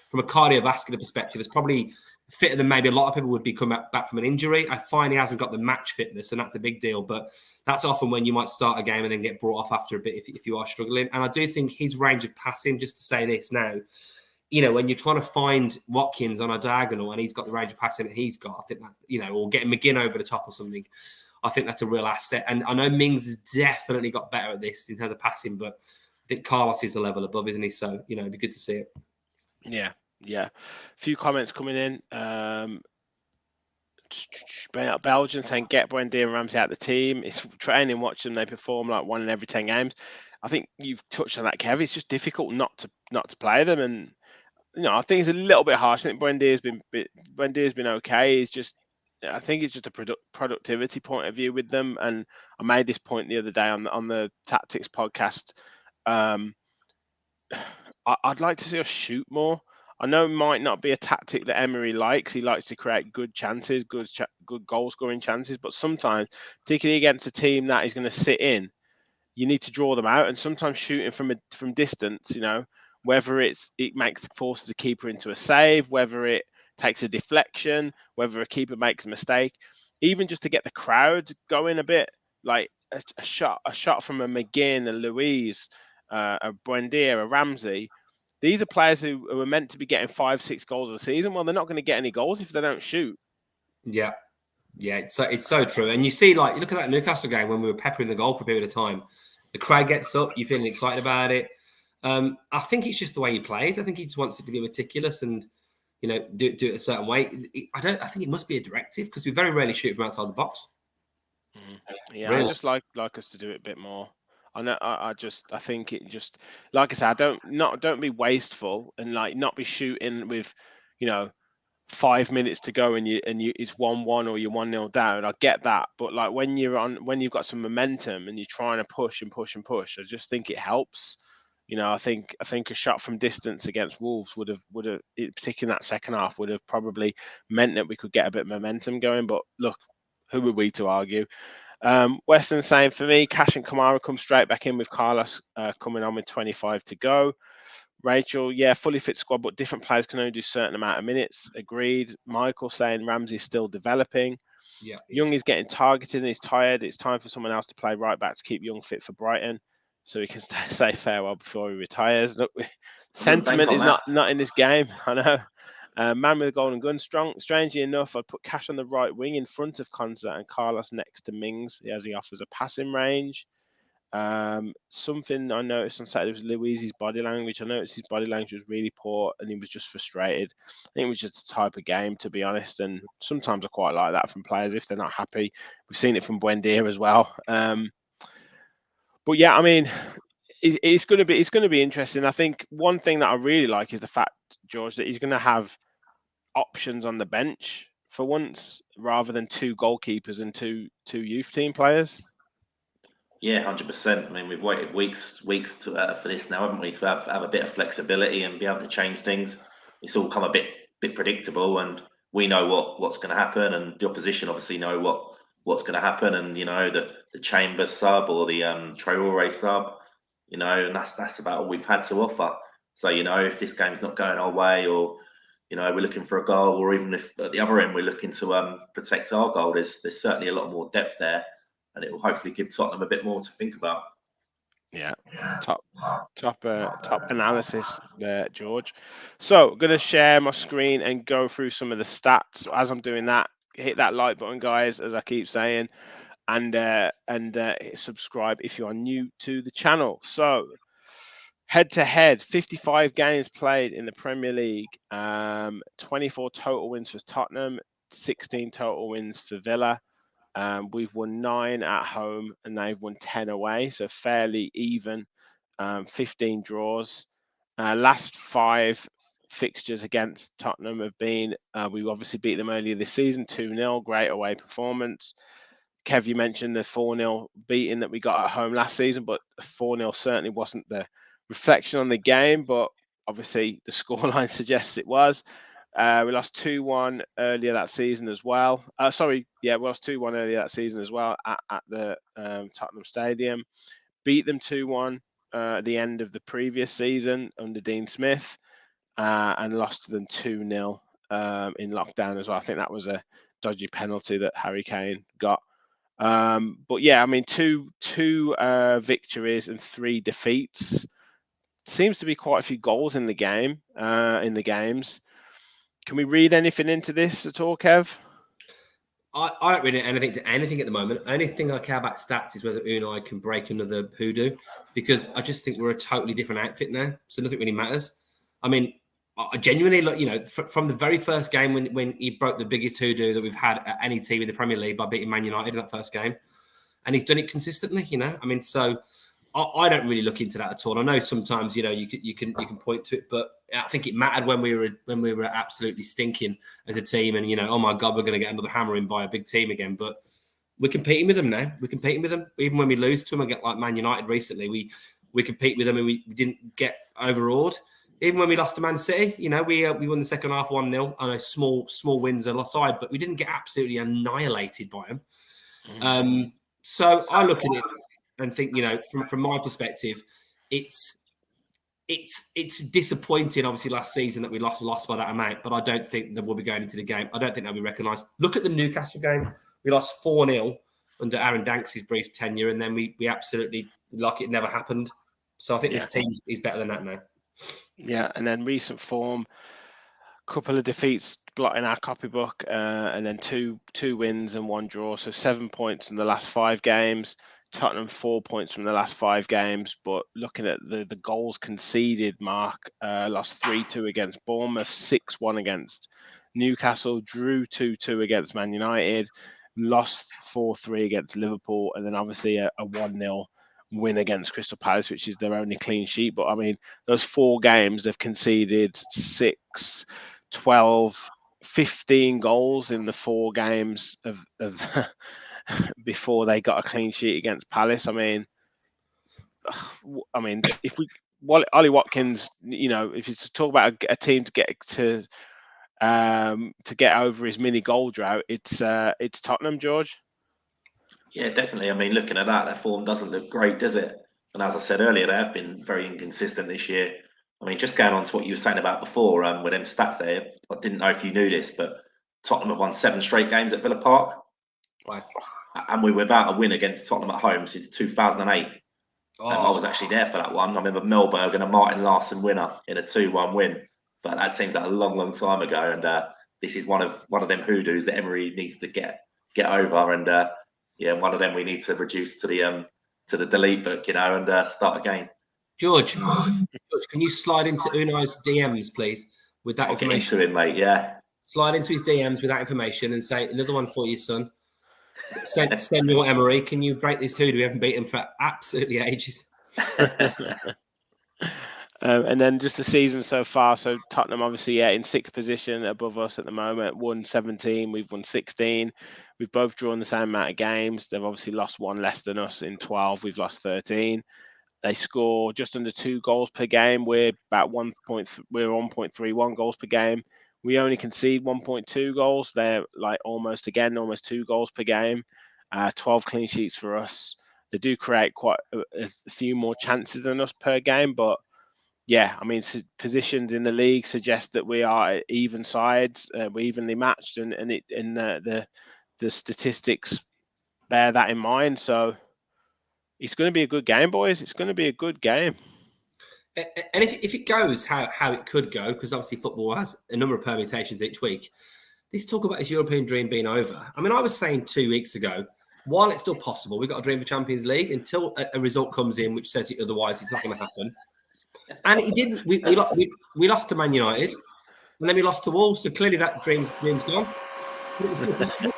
from a cardiovascular perspective, it's probably fitter than maybe a lot of people would be coming back from an injury. I find he hasn't got the match fitness, and that's a big deal. But that's often when you might start a game and then get brought off after a bit if you are struggling. And I do think his range of passing, just to say this now, when you're trying to find Watkins on a diagonal and he's got the range of passing that he's got, I think that, or getting McGinn over the top or something, I think that's a real asset. And I know Mings has definitely got better at this in terms of passing, but I think Carlos is a level above, isn't he? So, it'd be good to see it. Yeah. A few comments coming in. Belgian saying, get Buendia and Ramsey out the team. It's training, watch them. They perform like 1 in every 10 games. I think you've touched on that, Kev. It's just difficult not to play them. And, I think it's a little bit harsh. I think Buendia's been okay. I think it's just a productivity point of view with them. And I made this point the other day on the Tactics podcast. I'd like to see us shoot more. I know it might not be a tactic that Emery likes. He likes to create good chances, good goal-scoring chances. But sometimes, particularly against a team that is going to sit in, you need to draw them out. And sometimes shooting from distance, whether it forces a keeper into a save, whether it takes a deflection, whether a keeper makes a mistake, even just to get the crowd going a bit, like a shot from a McGinn, a Louise, a Buendia, a Ramsey. These are players who are meant to be getting 5-6 goals a season. Well, they're not going to get any goals if they don't shoot. Yeah, it's so true. And you see, like, you look at that Newcastle game when we were peppering the goal for a period of time. The crowd gets up, you're feeling excited about it. I think it's just the way he plays. I think he just wants it to be meticulous and do it a certain way. I think it must be a directive because we very rarely shoot from outside the box. Yeah, really? I just like us to do it a bit more. I know. I think it just, like I said, don't be wasteful and like not be shooting with, 5 minutes to go and it's 1-1 or you're 1-0 down. I get that, but like when you've got some momentum and you're trying to push and push and push, I just think it helps. I think a shot from distance against Wolves would have, particularly in that second half, would have probably meant that we could get a bit of momentum going. But look, who are we to argue? Weston saying, for me, Cash and Kamara come straight back in with Carlos coming on with 25 to go. Rachel, yeah, fully fit squad, but different players can only do a certain amount of minutes. Agreed. Michael saying Ramsey's still developing. Yeah, Young is getting targeted and he's tired. It's time for someone else to play right back to keep Young fit for Brighton, so he can say farewell before he retires. Look, sentiment is not in this game. I know. Man with a golden gun. Strangely enough, I'd put Cash on the right wing in front of Konza and Carlos next to Mings as he offers a passing range. Something I noticed on Saturday was Luiz's body language. I noticed his body language was really poor and he was just frustrated. I think it was just a type of game, to be honest. And sometimes I quite like that from players if they're not happy. We've seen it from Buendia as well. But yeah, I mean, it's going to be interesting. I think one thing that I really like is the fact, George, that he's going to have options on the bench for once, rather than two goalkeepers and two youth team players. Yeah, 100%. I mean, we've waited weeks to for this now, haven't we? To have a bit of flexibility and be able to change things. It's all come a bit predictable, and we know what's going to happen, and the opposition obviously know what's going to happen, and the Chambers sub or the Traore sub, and that's about all we've had to offer. So if this game's not going our way, or we're looking for a goal, or even if at the other end we're looking to protect our goal, there's certainly a lot more depth there, and it will hopefully give Tottenham a bit more to think about. Yeah, top analysis there, George. So, I'm going to share my screen and go through some of the stats. As I'm doing that, hit that like button, guys, as I keep saying, and subscribe if you are new to the channel. So, head to head, 55 games played in the Premier League, 24 total wins for Tottenham, 16 total wins for Villa. We've won 9 at home and they've won 10 away, so fairly even. 15 draws. Last 5 fixtures against Tottenham have been, we obviously beat them earlier this season, 2-0, great away performance. Kev, you mentioned the 4-0 beating that we got at home last season, but 4-0 certainly wasn't the reflection on the game, but obviously the scoreline suggests it was. We lost 2-1 earlier that season as well. We lost 2-1 earlier that season as well at the Tottenham Stadium. Beat them 2-1 at the end of the previous season under Dean Smith, and lost to them 2-0 in lockdown as well. I think that was a dodgy penalty that Harry Kane got. But yeah, I mean, two victories and 3 defeats. Seems to be quite a few goals in the game, in the games. Can we read anything into this at all, Kev? I don't read anything at the moment. Only thing I care about stats is whether Unai can break another hoodoo, because I just think we're a totally different outfit now. So nothing really matters. I mean, I genuinely look, from the very first game when he broke the biggest hoodoo that we've had at any team in the Premier League by beating Man United in that first game, and he's done it consistently. I mean, so I don't really look into that at all. I know sometimes you can point to it, but I think it mattered when we were absolutely stinking as a team, and oh my God, we're going to get another hammering by a big team again. But we're competing with them now. We're competing with them, even when we lose to them. Again, like Man United recently, we compete with them, and we didn't get overawed. Even when we lost to Man City, we won the second half 1-0. I know small wins aside, but we didn't get absolutely annihilated by them. Mm-hmm. So I look at it and think, from my perspective, it's disappointing, obviously, last season that we lost by that amount, but I don't think that we'll be going into the game. I don't think they'll be recognised. Look at the Newcastle game. We lost 4-0 under Aaron Danks' brief tenure, and then we absolutely, like it never happened. So I think this team is better than that now. Yeah, and then recent form, couple of defeats blotting our copybook, and then two wins and 1 draw. So 7 points from the last 5 games. Tottenham 4 points from the last 5 games. But looking at the goals conceded, Mark, lost 3-2 against Bournemouth, 6-1 against Newcastle, drew 2-2 against Man United, lost 4-3 against Liverpool, and then obviously a 1-0 win against Crystal Palace, which is their only clean sheet. But I mean, those 4 games, they've conceded 6, 12, 15 goals in the 4 games of before they got a clean sheet against Palace. I mean, if Ollie Watkins, if you talk about a team to get over his mini goal drought, it's Tottenham, George. Yeah, definitely. I mean, looking at that form doesn't look great, does it? And as I said earlier, they have been very inconsistent this year. I mean, just going on to what you were saying about before, with them stats there, I didn't know if you knew this, but Tottenham have won 7 straight games at Villa Park. Right. And we're without a win against Tottenham at home since 2008. I was actually there for that one. I remember Melberg and a Martin Larsson winner in a 2-1 win. But that seems like a long, long time ago. And this is one of them hoodoos that Emery needs to get over. And one of them we need to reduce to the delete book, and start again. George, can you slide into Unai's DMs, please, with that information? Get into it, mate. Yeah. Slide into his DMs with that information and say, another one for you, son. Senor Emery, can you break this hoodoo? We haven't beaten for absolutely ages. And then just the season so far. So Tottenham obviously in sixth position above us at the moment. Won 17, we've won 16. We've both drawn the same amount of games. They've obviously lost one less than us in 12. We've lost 13. They score just under 2 goals per game. We're about 1.31 goals per game. We only concede 1.2 goals. They're like almost 2 goals per game. 12 clean sheets for us. They do create quite a few more chances than us per game, but yeah, I mean, positions in the league suggest that we are even sides, we're evenly matched, and the statistics bear that in mind. So it's going to be a good game, boys. It's going to be a good game. And if it goes how it could go, because obviously football has a number of permutations each week, this talk about this European dream being over. I mean, I was saying 2 weeks ago, while it's still possible, we've got a dream for Champions League until a result comes in which says it otherwise, it's not going to happen. And it didn't. We lost to Man United, and then we lost to Wolves. So clearly that dream's gone. But it's still possible.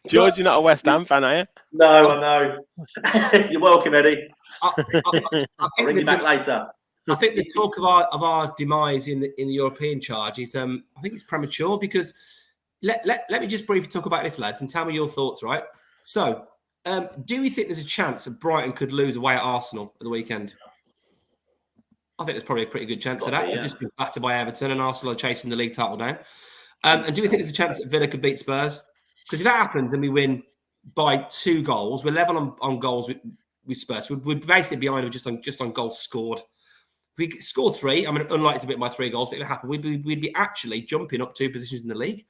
George, you're not a West Ham fan, are you? No, I know. You're welcome, Eddie. I I'll ring you back later. I think the talk of our demise in the European charge is I think it's premature, because let me just briefly talk about this, lads, and tell me your thoughts, right? So, do we think there's a chance that Brighton could lose away at Arsenal at the weekend? I think there's probably a pretty good chance of that. They've just been battered by Everton, and Arsenal are chasing the league title down. And do we think there's a chance that Villa could beat Spurs? Because if that happens and we win by 2 goals, we're level on goals with Spurs. We'd basically be behind them just on goals scored. If we score 3, I mean, unlikely to beat by 3 goals, but if it happened, we'd be actually jumping up 2 positions in the league.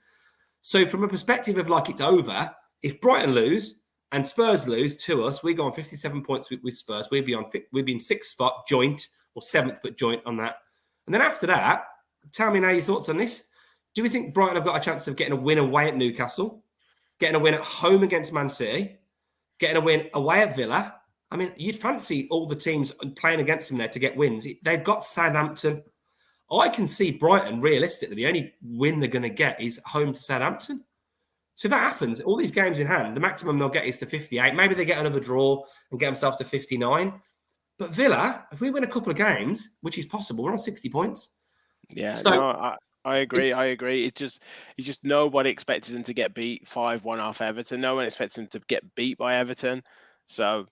So from a perspective of like it's over, if Brighton lose and Spurs lose to us, we go on 57 points with Spurs. We'd be in 6th spot, joint, or 7th, but joint on that. And then after that, tell me now your thoughts on this. Do we think Brighton have got a chance of getting a win away at Newcastle, getting a win at home against Man City, getting a win away at Villa? I mean, you'd fancy all the teams playing against them there to get wins. They've got Southampton. I can see Brighton, realistically, the only win they're going to get is home to Southampton. So if that happens, all these games in hand, the maximum they'll get is to 58. Maybe they get another draw and get themselves to 59. But Villa, if we win a couple of games, which is possible, we're on 60 points. Yeah, so, no, I agree. It's just nobody expected them to get beat 5-1 off Everton. No one expected them to get beat by Everton. So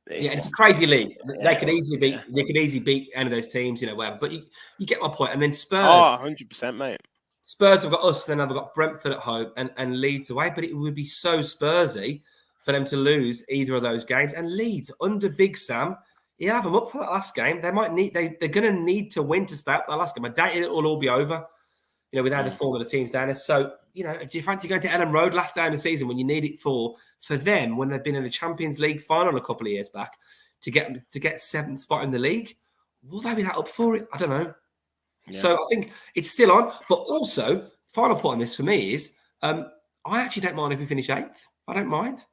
it's a crazy league. Yeah. They could easily beat any of those teams, whatever. But you get my point. And then Spurs. Oh, 100%, mate. Spurs have got us, then they've got Brentford at home and Leeds away. But it would be so Spursy for them to lose either of those games. And Leeds under Big Sam, he'll have them up for that last game. They're going to need to win to stay up that last game. I doubt it will all be over, with how the form of the teams down there. So, do you fancy going to Ellen Road last day of the season when you need it for them, when they've been in a Champions League final a couple of years back, to get 7th spot in the league? Will they be that up for it? I don't know. Yeah. So I think it's still on. But also, final point on this for me is I actually don't mind if we finish 8th. I don't mind.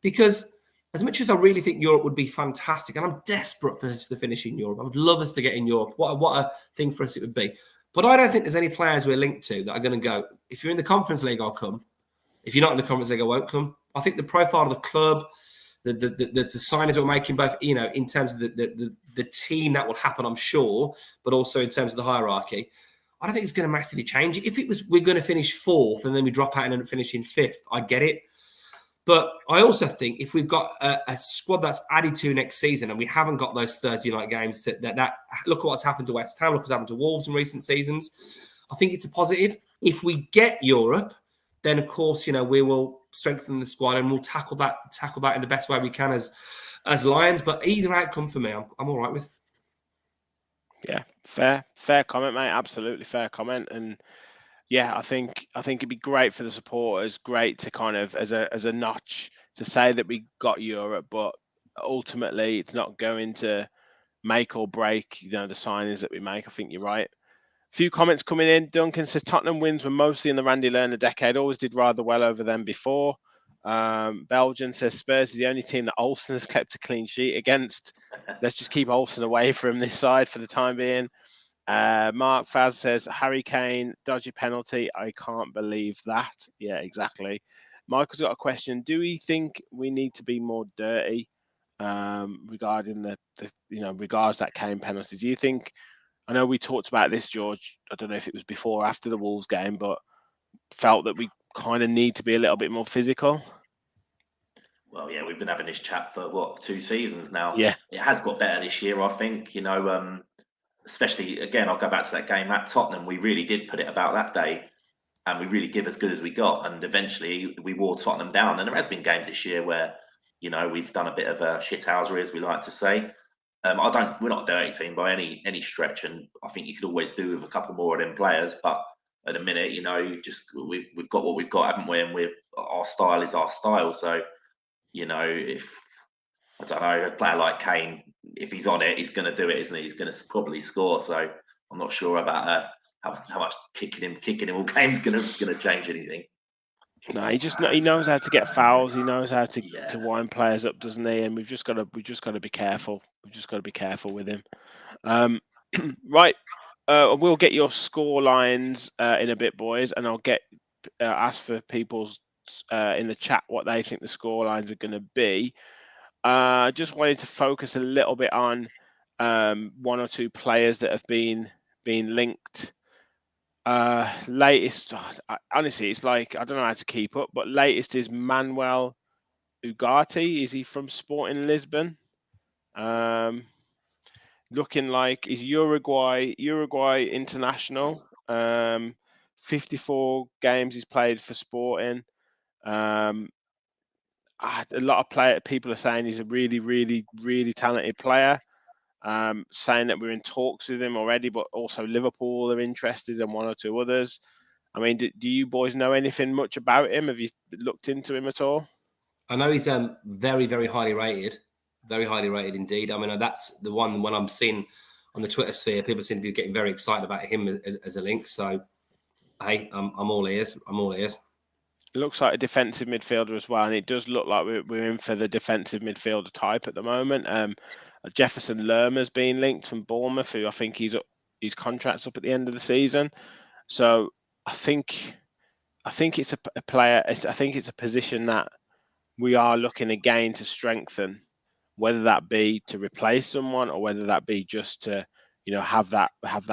Because as much as I really think Europe would be fantastic, and I'm desperate for us to finish in Europe, I would love us to get in Europe. What a thing for us it would be. But I don't think there's any players we're linked to that are going to go, if you're in the Conference League, I'll come. If you're not in the Conference League, I won't come. I think the profile of the club, the signings we're making, both in terms of the team that will happen, I'm sure, but also in terms of the hierarchy, I don't think it's going to massively change. If it was we're going to finish 4th and then we drop out and end up finishing 5th, I get it. But I also think if we've got a squad that's added to next season and we haven't got those Thursday night games, that look at what's happened to West Ham, look what's happened to Wolves in recent seasons. I think it's a positive. If we get Europe, then of course we will strengthen the squad and we'll tackle that in the best way we can as Lions. But either outcome for me, I'm all right with. Yeah, fair comment, mate. Absolutely fair comment. And yeah, I think it'd be great for the supporters, great to kind of as a notch to say that we got Europe, but ultimately it's not going to make or break, the signings that we make. I think you're right. A few comments coming in. Duncan says Tottenham wins were mostly in the Randy Lerner decade, always did rather well over them before. Belgian says Spurs is the only team that Olsen has kept a clean sheet against. Let's just keep Olsen away from this side for the time being. Mark Faz says, Harry Kane, dodgy penalty. I can't believe that. Yeah, exactly. Michael's got a question. Do we think we need to be more dirty regarding the regards that Kane penalty? Do you think, I know we talked about this, George, I don't know if it was before or after the Wolves game, but felt that we kind of need to be a little bit more physical? Well, yeah, we've been having this chat for, 2 seasons now? Yeah. It has got better this year, I think. Especially, again, I'll go back to that game at Tottenham. We really did put it about that day, and we really give as good as we got. And eventually, we wore Tottenham down. And there has been games this year where, we've done a bit of a shithousery, as we like to say. We're not a dirty team by any stretch, and I think you could always do with a couple more of them players. But at the minute, we've got what we've got, haven't we? And our style is our style. So, if I don't know, a player like Kane, if he's on it, he's going to do it, isn't he? He's going to probably score. So I'm not sure about how much kicking him all game's going to change anything. No, he knows how to get fouls. He knows how to wind players up, doesn't he? And we've just got to be careful. We've just got to be careful with him. Right. We'll get your score lines in a bit, boys, and I'll get ask for people's in the chat what they think the score lines are going to be. Just wanted to focus a little bit on one or two players that have been linked. Latest, honestly, it's like I don't know how to keep up, but latest is Manuel Ugarte. Is he from Sporting Lisbon? Looking like he's Uruguay international. 54 games he's played for Sporting. A lot of people are saying he's a really, really, really talented player. Saying that we're in talks with him already, but also Liverpool are interested and one or two others. I mean, do you boys know anything much about him? Have you looked into him at all? I know he's very, very highly rated. Very highly rated indeed. I mean, that's the one when I'm seeing on the Twitter sphere, people seem to be getting very excited about him as a link. So, hey, I'm all ears. I'm all ears. It looks like a defensive midfielder as well, and it does look like we're in for the defensive midfielder type at the moment. Jefferson Lerma's been linked from Bournemouth, who I think his contract's up at the end of the season. So I think it's a player. I think it's a position that we are looking again to strengthen, whether that be to replace someone or whether that be just to have that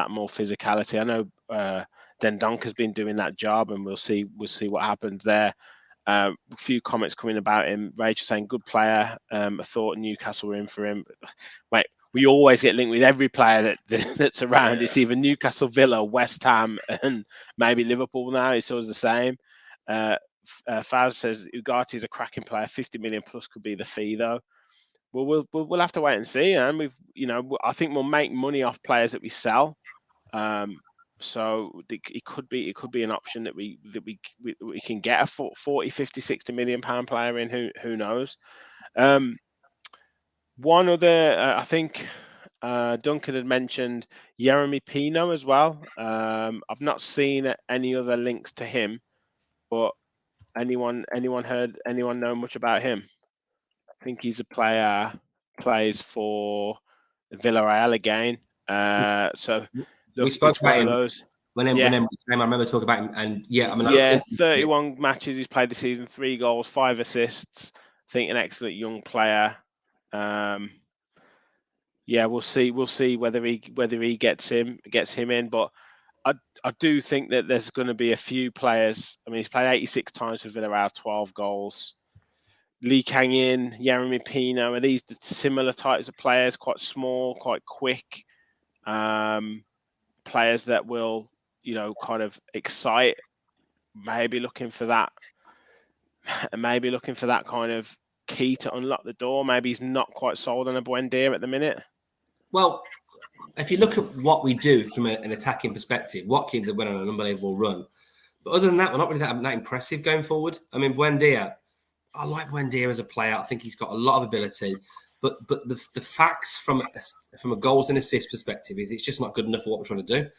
more physicality. I know Dendonk has been doing that job, and we'll see what happens there. A few comments coming about him. Rachel saying good player. I thought Newcastle were in for him. Wait, we always get linked with every player that's around. Yeah. It's either Newcastle, Villa, West Ham, and maybe Liverpool now. It's always the same. Faz says Ugarte is a cracking player. 50 million plus could be the fee though. Well, we'll have to wait and see. And I think we'll make money off players that we sell. So it could be an option that we can get a 40, 50, 60 million pound player in. Who knows? One other, I think Duncan had mentioned Yeremy Pino as well. I've not seen any other links to him, but anyone know much about him? I think he's a player, plays for Villarreal again. So look, we spoke about him those. When Emery came, I remember talking about him, and I mean, 31 matches he's played this season, 3 goals, 5 assists. I think an excellent young player. We'll see whether he gets him in, but I do think that there's going to be a few players. I mean, he's played 86 times for Villarreal, 12 goals. Lee Kang-in, Yeremy Pino, are these similar types of players? Quite small, quite quick, players that will, kind of excite. Maybe looking for that kind of key to unlock the door. Maybe he's not quite sold on a Buendia at the minute. Well, if you look at what we do from an attacking perspective, Watkins have went on an unbelievable run. But other than that, we're not really that impressive going forward. I mean, Buendia, I like Buendia as a player. I think he's got a lot of ability. But the facts from a goals and assists perspective is it's just not good enough for what we're trying to do.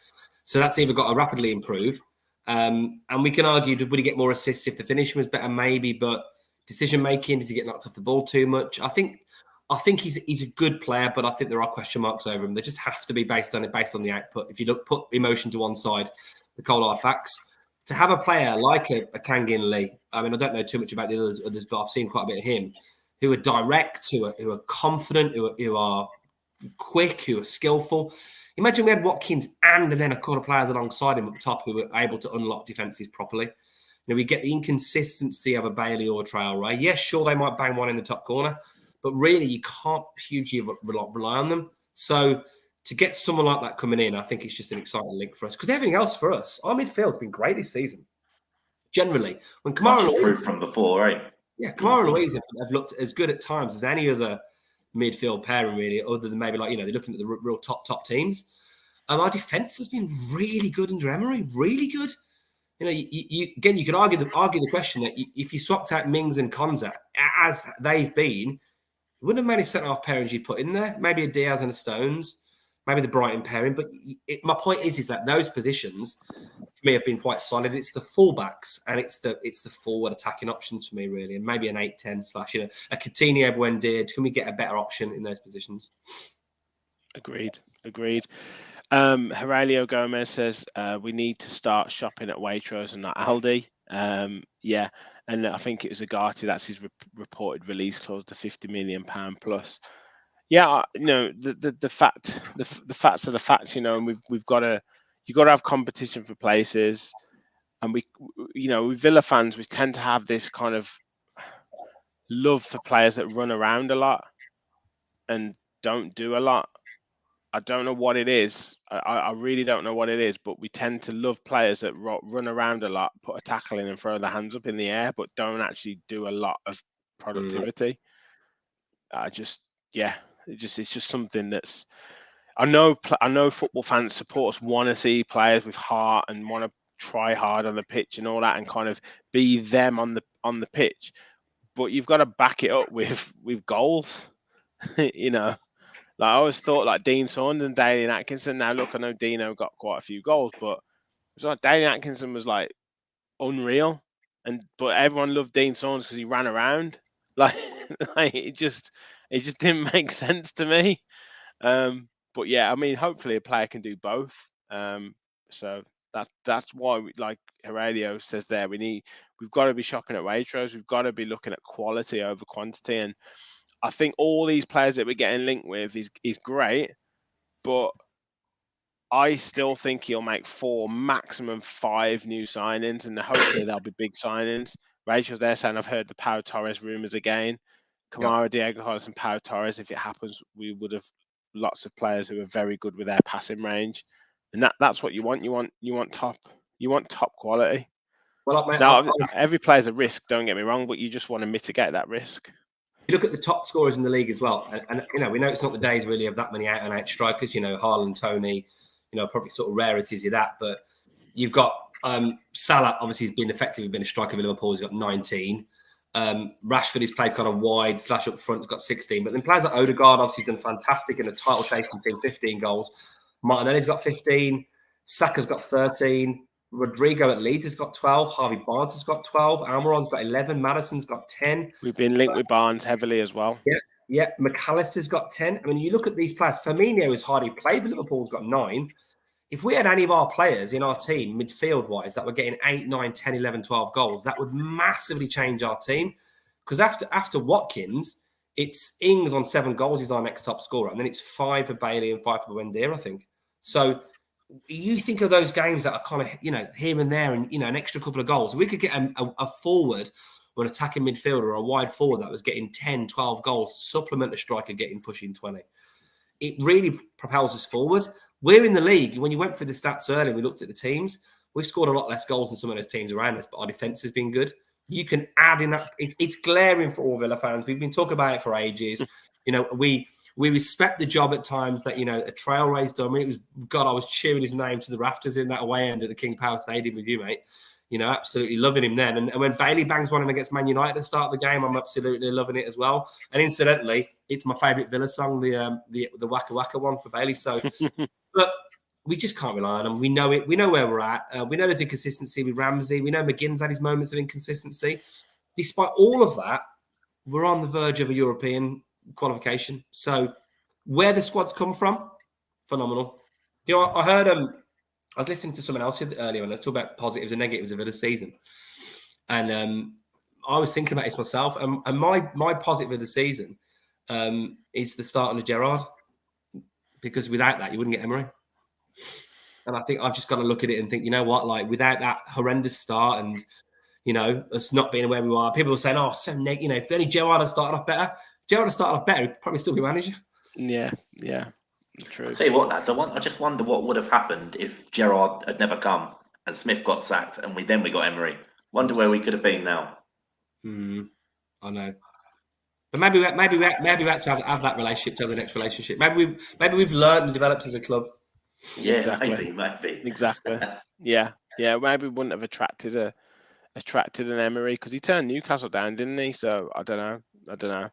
So that's either got to rapidly improve. And we can argue, would he get more assists if the finishing was better? Maybe. But decision-making, does he get knocked off the ball too much? I think I think he's a good player, but I think there are question marks over him. They just have to be based on the output. If you put emotion to one side, the cold hard facts. To have a player like a Kangin Lee, I mean, I don't know too much about the others, but I've seen quite a bit of him, who are direct, who are confident, who are quick, who are skillful. Imagine we had Watkins and then a couple of players alongside him at the top who were able to unlock defences properly. You know, we get the inconsistency of a Bailey or a Traore. Yes, sure, they might bang one in the top corner, but really you can't hugely rely on them. So to get someone like that coming in, I think it's just an exciting link for us. Because everything else for us, our midfield's been great this season. Generally, when Much improved from before, right? Yeah, Kamara and Louise have looked as good at times as any other midfield pairing, really, other than maybe they're looking at the real top teams. Our defence has been really good under Emery, really good. You know, you could argue the question that if you swapped out Mings and Konza as they've been, you wouldn't have many centre-half pairings you'd put in there. Maybe a Diaz and a Stones, maybe the Brighton pairing. But my point is that those positions for me have been quite solid. It's the fullbacks and it's the forward attacking options for me, really, and maybe an 8-10 slash a Coutinho, Buendia. Can we get a better option in those positions? Agreed. Aurelio Gomez says we need to start shopping at Waitrose and not Aldi. Yeah, and I think it was Agati. That's his reported release clause, the £50 million plus. Yeah, the facts are the facts. And we've got to have competition for places, and we Villa fans, we tend to have this kind of love for players that run around a lot and don't do a lot. I don't know what it is. I really don't know what it is, but we tend to love players that run around a lot, put a tackle in and throw their hands up in the air, but don't actually do a lot of productivity. It's just something that's. I know football fans, supporters want to see players with heart and want to try hard on the pitch and all that, and kind of be them on the pitch, but you've got to back it up with goals. Like I always thought, like Dean Saunders and Dalian Atkinson. Now look, I know Dino got quite a few goals, but it was like Dalian Atkinson was like unreal, but everyone loved Dean Saunders because he ran around. Like it just didn't make sense to me. But yeah, I mean, hopefully a player can do both. So that's why, like Aurelio says there, we've got to be shopping at Waitrose. We've got to be looking at quality over quantity, and I think all these players that we're getting linked with is great, but I still think he'll make 4, maximum 5 new signings, and hopefully they'll be big signings. Rachel's there saying, I've heard the Pau Torres rumours again. Kamara, Diego Hollis and Pau Torres, if it happens, we would have lots of players who are very good with their passing range. And that's what you want. You want top quality. Well, every player's a risk, don't get me wrong, but you just want to mitigate that risk. You look at the top scorers in the league as well, and we know it's not the days really of that many out-and-out strikers. Haaland, Tony, probably sort of rarities of that. But you've got Salah, obviously, has been effectively been a striker for Liverpool. He's got 19. Rashford has played kind of wide / up front. He's got 16. But then players like Odegaard, obviously, has done fantastic in a title chasing team, 15 goals. Martinelli's got 15. Saka's got 13. Rodrigo at Leeds has got 12. Harvey Barnes has got 12. Almiron's got 11. Madison's got 10. We've been linked with Barnes heavily as well. Yeah. McAllister's got 10. I mean, you look at these players. Firmino has hardly played for Liverpool. Has got 9. If we had any of our players in our team, midfield-wise, that were getting 8, 9, 10, 11, 12 goals, that would massively change our team. Because after Watkins, it's Ings on 7 goals. He's our next top scorer. And then it's 5 for Bailey and 5 for Buendia, I think. So you think of those games that are kind of, here and there and, an extra couple of goals. We could get a forward or an attacking midfielder or a wide forward that was getting 10, 12 goals, supplement a striker getting pushing 20. It really propels us forward. We're in the league. When you went through the stats earlier, we looked at the teams. We've scored a lot less goals than some of those teams around us, but our defence has been good. You can add in that. It's glaring for all Villa fans. We've been talking about it for ages. We respect the job at times that, a Traore's done. I mean, I was cheering his name to the rafters in that away end at the King Power Stadium with you, mate. Absolutely loving him then. And when Bailey bangs one in against Man United at the start of the game, I'm absolutely loving it as well. And incidentally, it's my favourite Villa song, the Waka Waka one for Bailey. So, but we just can't rely on him. We know it. We know where we're at. We know there's inconsistency with Ramsey. We know McGinn's had his moments of inconsistency. Despite all of that, we're on the verge of a European qualification. So where the squad's come from, phenomenal. You know, I heard I was listening to someone else earlier and they talk about positives and negatives of the season, and I was thinking about this myself. And my positive of the season is the start of Gerrard, because without that you wouldn't get Emery. And I think I've just got to look at it and think, you know what, like without that horrendous start and, you know, us not being where we are, people were saying, oh, so negative. You know, if only Gerrard had started off better, he'd probably still be manager. Yeah, true. I'll tell you what, lads, I just wonder what would have happened if Gerrard had never come and Smith got sacked and we got Emery. Wonder where we could have been now. I know. But maybe we had to have that relationship to have the next relationship. Maybe we've learned and developed as a club. Yeah, exactly. maybe. Exactly. Yeah. Maybe we wouldn't have attracted an Emery, because he turned Newcastle down, didn't he? So I don't know.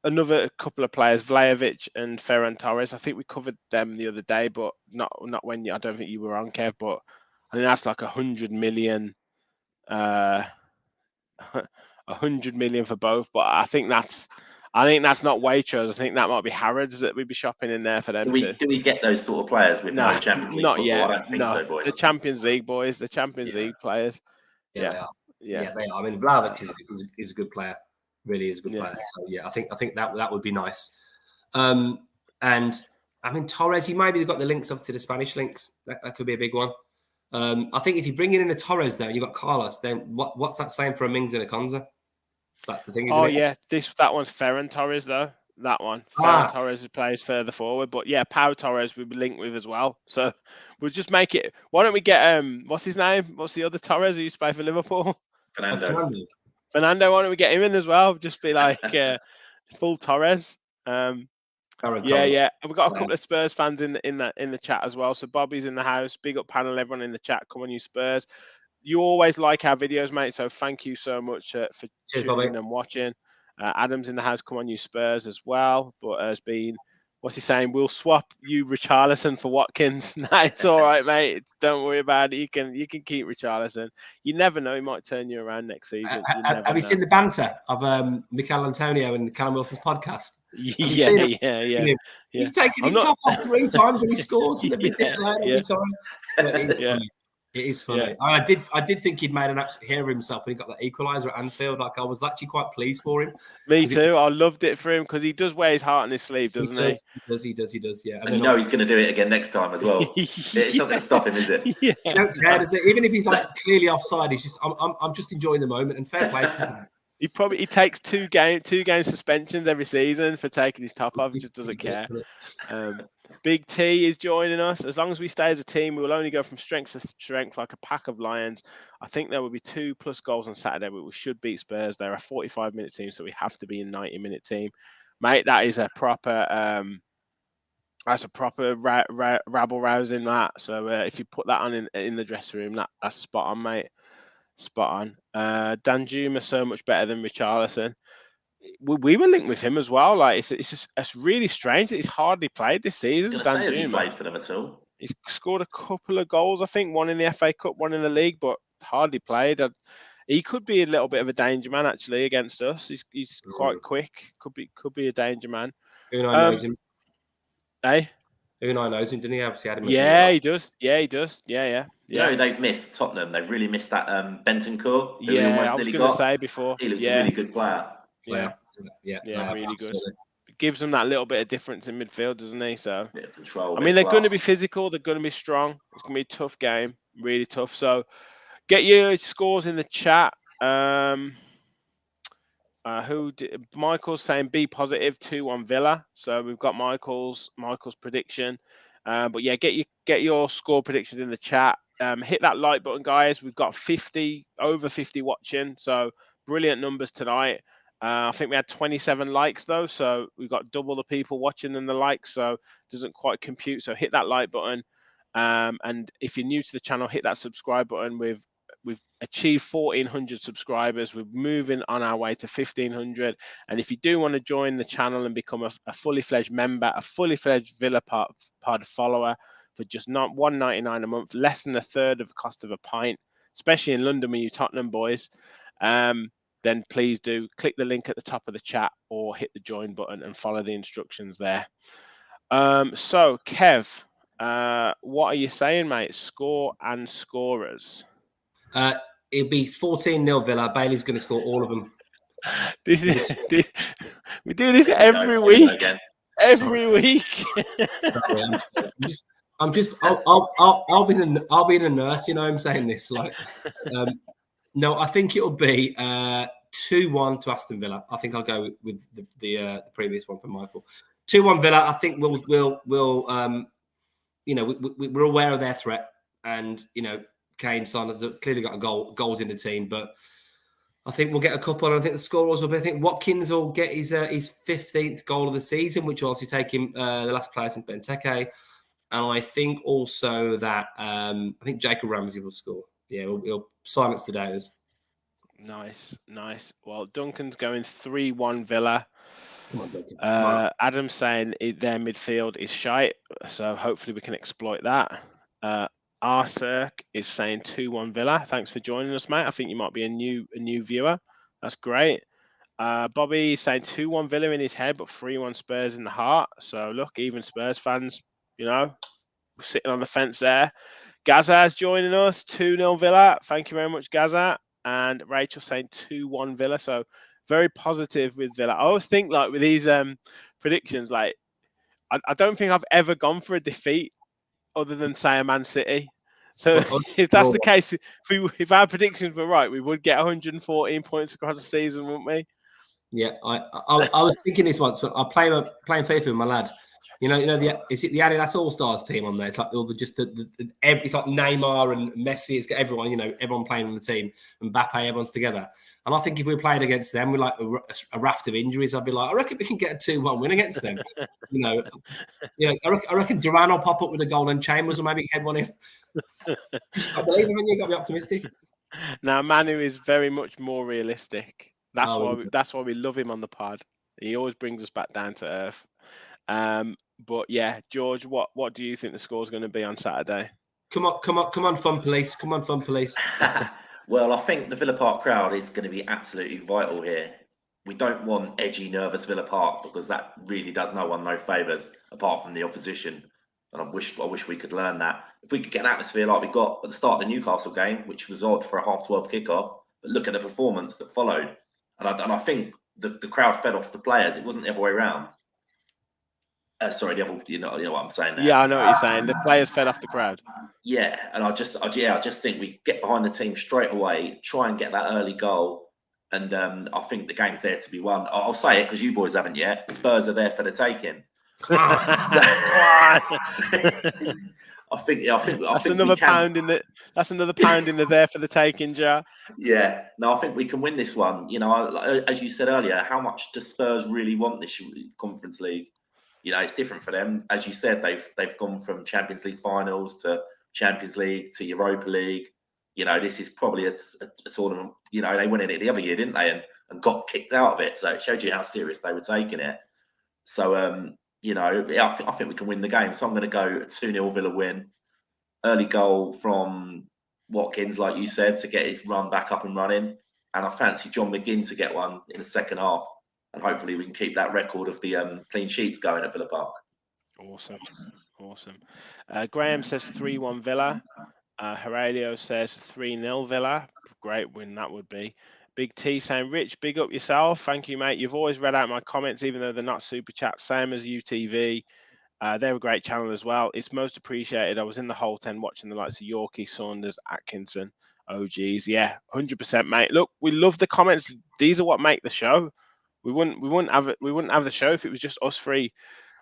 Another couple of players, Vlahovic and Ferran Torres. I think we covered them the other day, but not when I don't think you were on, Kev. But I think that's like 100 million. 100 million for both, but I think that's not Waitrose. I think that might be Harrods that we'd be shopping in there for them too. Do we get those sort of players with no Champions League not football? yet. I don't think so, boys. The Champions League boys, the Champions League players. Yeah, they are. Yeah, they are. I mean, Vlahovic is a good player. Really is a good player. So yeah, I think that would be nice. And I mean, Torres, he maybe got the links up to the Spanish links. That could be a big one. I think if you bring in a Torres, though, you got Carlos. Then what's that saying for a Mings and a Konza? That's the thing, isn't it? Oh yeah, that one's Ferran Torres though. That one, Ferran Torres plays further forward, but yeah, Pau Torres we be linked with as well. So we'll just make it. Why don't we get what's his name? What's the other Torres who used to play for Liverpool? Fernando. Why don't we get him in as well? Just be like full Torres. Yeah. And we've got a couple of Spurs fans in the chat as well. So Bobby's in the house. Big up panel, everyone in the chat. Come on, you Spurs. You always like our videos, mate. So thank you so much for tuning in and watching. Adam's in the house. Come on, you Spurs as well. But has been, what's he saying? We'll swap you Richarlison for Watkins. No, it's all right, mate. Don't worry about it. You can keep Richarlison. You never know. He might turn you around next season. Have you seen the banter of Mikel Antonio and Callum Wilson's podcast? Yeah. He's taken his top off 3 times when he scores, and they've been disallowed every time. It is funny. I did think he'd made an absolute hero of himself when he got that equaliser at Anfield. Like, I was actually quite pleased for him. Me too. I loved it for him because he does wear his heart on his sleeve, doesn't he? He does. Yeah. And you know he's going to do it again next time as well. It's not going to stop him, is it? Yeah. I don't care, does it? Even if he's like clearly offside, he's just I'm just enjoying the moment, and fair play to him. He takes two game suspensions every season for taking his top off. He just doesn't care. Big T is joining us. As long as we stay as a team, we will only go from strength to strength like a pack of lions. I think there will be 2+ goals on Saturday, but we should beat Spurs. They're a 45-minute team, so we have to be a 90-minute team, mate. That is a proper rabble rousing, that. So if you put that on in the dressing room, that's spot on, mate. Spot on. Danjuma so much better than Richarlison. We were linked with him as well. Like it's really strange that he's hardly played this season. Danjuma, has he played for them at all? He's scored a couple of goals, I think, one in the FA Cup, one in the league, but hardly played. He could be a little bit of a danger man actually against us. He's quite quick. Could be a danger man. Unai knows him. Unai knows him, didn't he? Obviously had him. He does. Yeah, he does. Yeah. You know, they've missed Tottenham. They've really missed that Bentancur. I was going to say before. He looks a really good player. Yeah, really good. It gives them that little bit of difference in midfield, doesn't he? So, bit of control, I mean, they're going to be physical. They're going to be strong. It's going to be a tough game, really tough. So, get your scores in the chat. Michael's saying be positive 2-1 Villa. So we've got Michael's prediction. But yeah, get your score predictions in the chat. Hit that like button, guys. We've got over 50 watching. So brilliant numbers tonight. I think we had 27 likes though, so we've got double the people watching than the likes, so it doesn't quite compute. So hit that like button, and if you're new to the channel, hit that subscribe button. We've achieved 1,400 subscribers. We're moving on our way to 1,500. And if you do want to join the channel and become a fully fledged member, a fully fledged Villa Pod follower for just not $1.99 a month, less than a third of the cost of a pint, especially in London with you Tottenham boys. then please do click the link at the top of the chat or hit the join button and follow the instructions there. So, Kev, what are you saying, mate? Score and scorers. It'll be 14-0 Villa. Bailey's going to score all of them. We do this every week. Every week. Sorry, I'm sorry. I'll be the nurse. You know, I'm saying this like. No, I think it'll be 2-1 to Aston Villa. I think I'll go with the previous one from Michael. 2-1 Villa. I think we'll you know, we're aware of their threat, and you know, Kane, Son has clearly got goals in the team, but I think we'll get a couple. And I think the scorers will be. I think Watkins will get his 15th goal of the season, which will obviously take him the last player since Benteke. And I think also that I think Jacob Ramsey will score. Yeah, he'll silence the doubters. Nice. Well, Duncan's going 3-1 Villa. Come on, Duncan. Adam's saying their midfield is shite, so hopefully we can exploit that. Arcirk is saying 2-1 Villa. Thanks for joining us, mate. I think you might be a new viewer. That's great. Bobby is saying 2-1 Villa in his head, but 3-1 Spurs in the heart. So look, even Spurs fans, you know, sitting on the fence there. Gazza's joining us, 2-0 Villa. Thank you very much, Gazza. And Rachel saying 2-1 Villa. So very positive with Villa. I always think like with these predictions, like I don't think I've ever gone for a defeat other than say a Man City. So if that's the case, if our predictions were right, we would get 114 points across the season, wouldn't we? Yeah, I was thinking this once. I'm playing FIFA with my lad. You know, is it the Adidas All Stars team on there? It's like all it's like Neymar and Messi. It's got everyone, you know, everyone playing on the team. And Mbappe, everyone's together. And I think if we played against them with like a raft of injuries, I'd be like, I reckon we can get a 2-1 win against them. I reckon Duran will pop up with a goal and Chambers will maybe head one in. I believe in you. Got to be optimistic. Now Manu is very much more realistic. That's why we love him on the pod. He always brings us back down to earth. But yeah, George, what do you think the score is going to be on Saturday? Come on, fun police! Come on, fun police! Well, I think the Villa Park crowd is going to be absolutely vital here. We don't want edgy, nervous Villa Park because that really does no one no favours apart from the opposition. And I wish we could learn that. If we could get an atmosphere like we got at the start of the Newcastle game, which was odd for a 12:30 kickoff, but look at the performance that followed. And I think the crowd fed off the players. It wasn't the other way around. Sorry, the other, you know what I'm saying there. Yeah, I know what you're saying. The players fed off the crowd. Yeah, and I just think we get behind the team straight away, try and get that early goal, and I think the game's there to be won. I'll say it because you boys haven't yet. Spurs are there for the taking. Come on. I think that's another pound in the. That's another pound in the there for the taking jar. Yeah, no, I think we can win this one. You know, as you said earlier, how much does Spurs really want this Conference League? You know, it's different for them. As you said, they've gone from Champions League finals to Champions League to Europa League. You know, this is probably a tournament. You know, they went in it the other year, didn't they? And got kicked out of it. So it showed you how serious they were taking it. So, you know, I think we can win the game. So I'm going to go 2-0 Villa win. Early goal from Watkins, like you said, to get his run back up and running. And I fancy John McGinn to get one in the second half. And hopefully we can keep that record of the clean sheets going at Villa Park. Awesome. Graham says 3-1 Villa. Aurelio says 3-0 Villa. Great win that would be. Big T saying, Rich, big up yourself. Thank you, mate. You've always read out my comments, even though they're not super chats. Same as UTV. They're a great channel as well. It's most appreciated. I was in the whole 10 watching the likes of Yorkie, Saunders, Atkinson, OGs. Yeah, 100%, mate. Look, we love the comments. These are what make the show. We wouldn't have the show if it was just us three.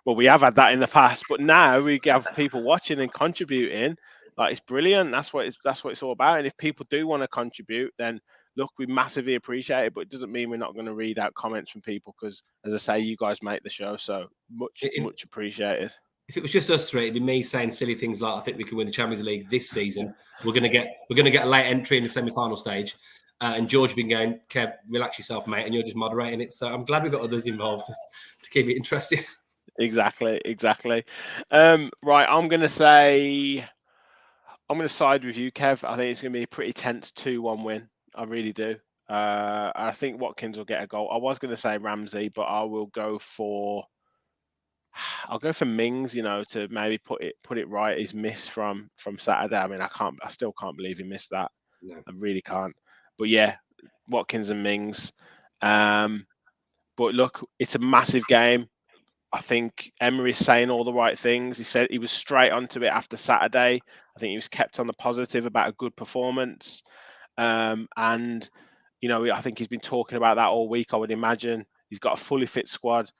Well, we have had that in the past, but now we have people watching and contributing. Like, it's brilliant. That's what it's all about. And if people do want to contribute, then look, we massively appreciate it. But it doesn't mean we're not going to read out comments from people because, as I say, you guys make the show. So much appreciated. If it was just us three, it'd be me saying silly things like, "I think we can win the Champions League this season. We're going to get a late entry in the semi-final stage." And George been going, Kev, relax yourself, mate, and you're just moderating it. So I'm glad we've got others involved to keep it interesting. Exactly. Right, I'm going to side with you, Kev. I think it's going to be a pretty tense 2-1 win. I really do. I think Watkins will get a goal. I was going to say Ramsey, but I'll go for Mings. To maybe put it right. His miss from Saturday. I mean, I still can't believe he missed that. No. I really can't. But yeah, Watkins and Mings. But look, it's a massive game. I think Emery's saying all the right things. He said he was straight onto it after Saturday. I think he was kept on the positive about a good performance. And I think he's been talking about that all week. I would imagine he's got a fully fit squad.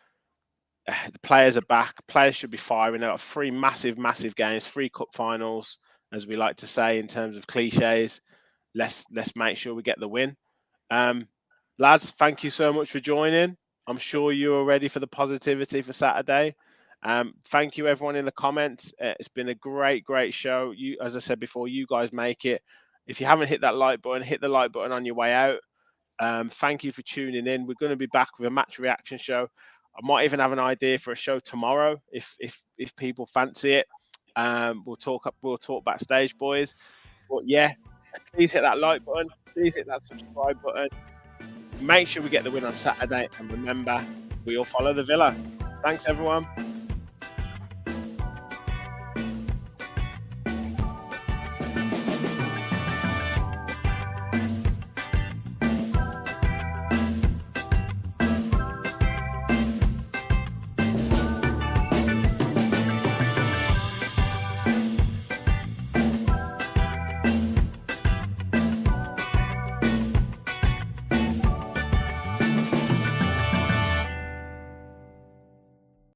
The players are back. Players should be firing out 3 massive games, 3 cup finals, as we like to say in terms of cliches. Let's make sure we get the win. Lads, thank you so much for joining. I'm sure you are ready for the positivity for Saturday. Thank you everyone in the comments. It's been a great show. As I said before, you guys make it. If you haven't hit that like button, hit the like button on your way out. Thank you for tuning in. We're going to be back with a match reaction show. I might even have an idea for a show tomorrow if people fancy it. We'll talk backstage, boys. But yeah, please hit that like button. Please hit that subscribe button. Make sure we get the win on Saturday, and remember, we all follow the Villa. Thanks, everyone.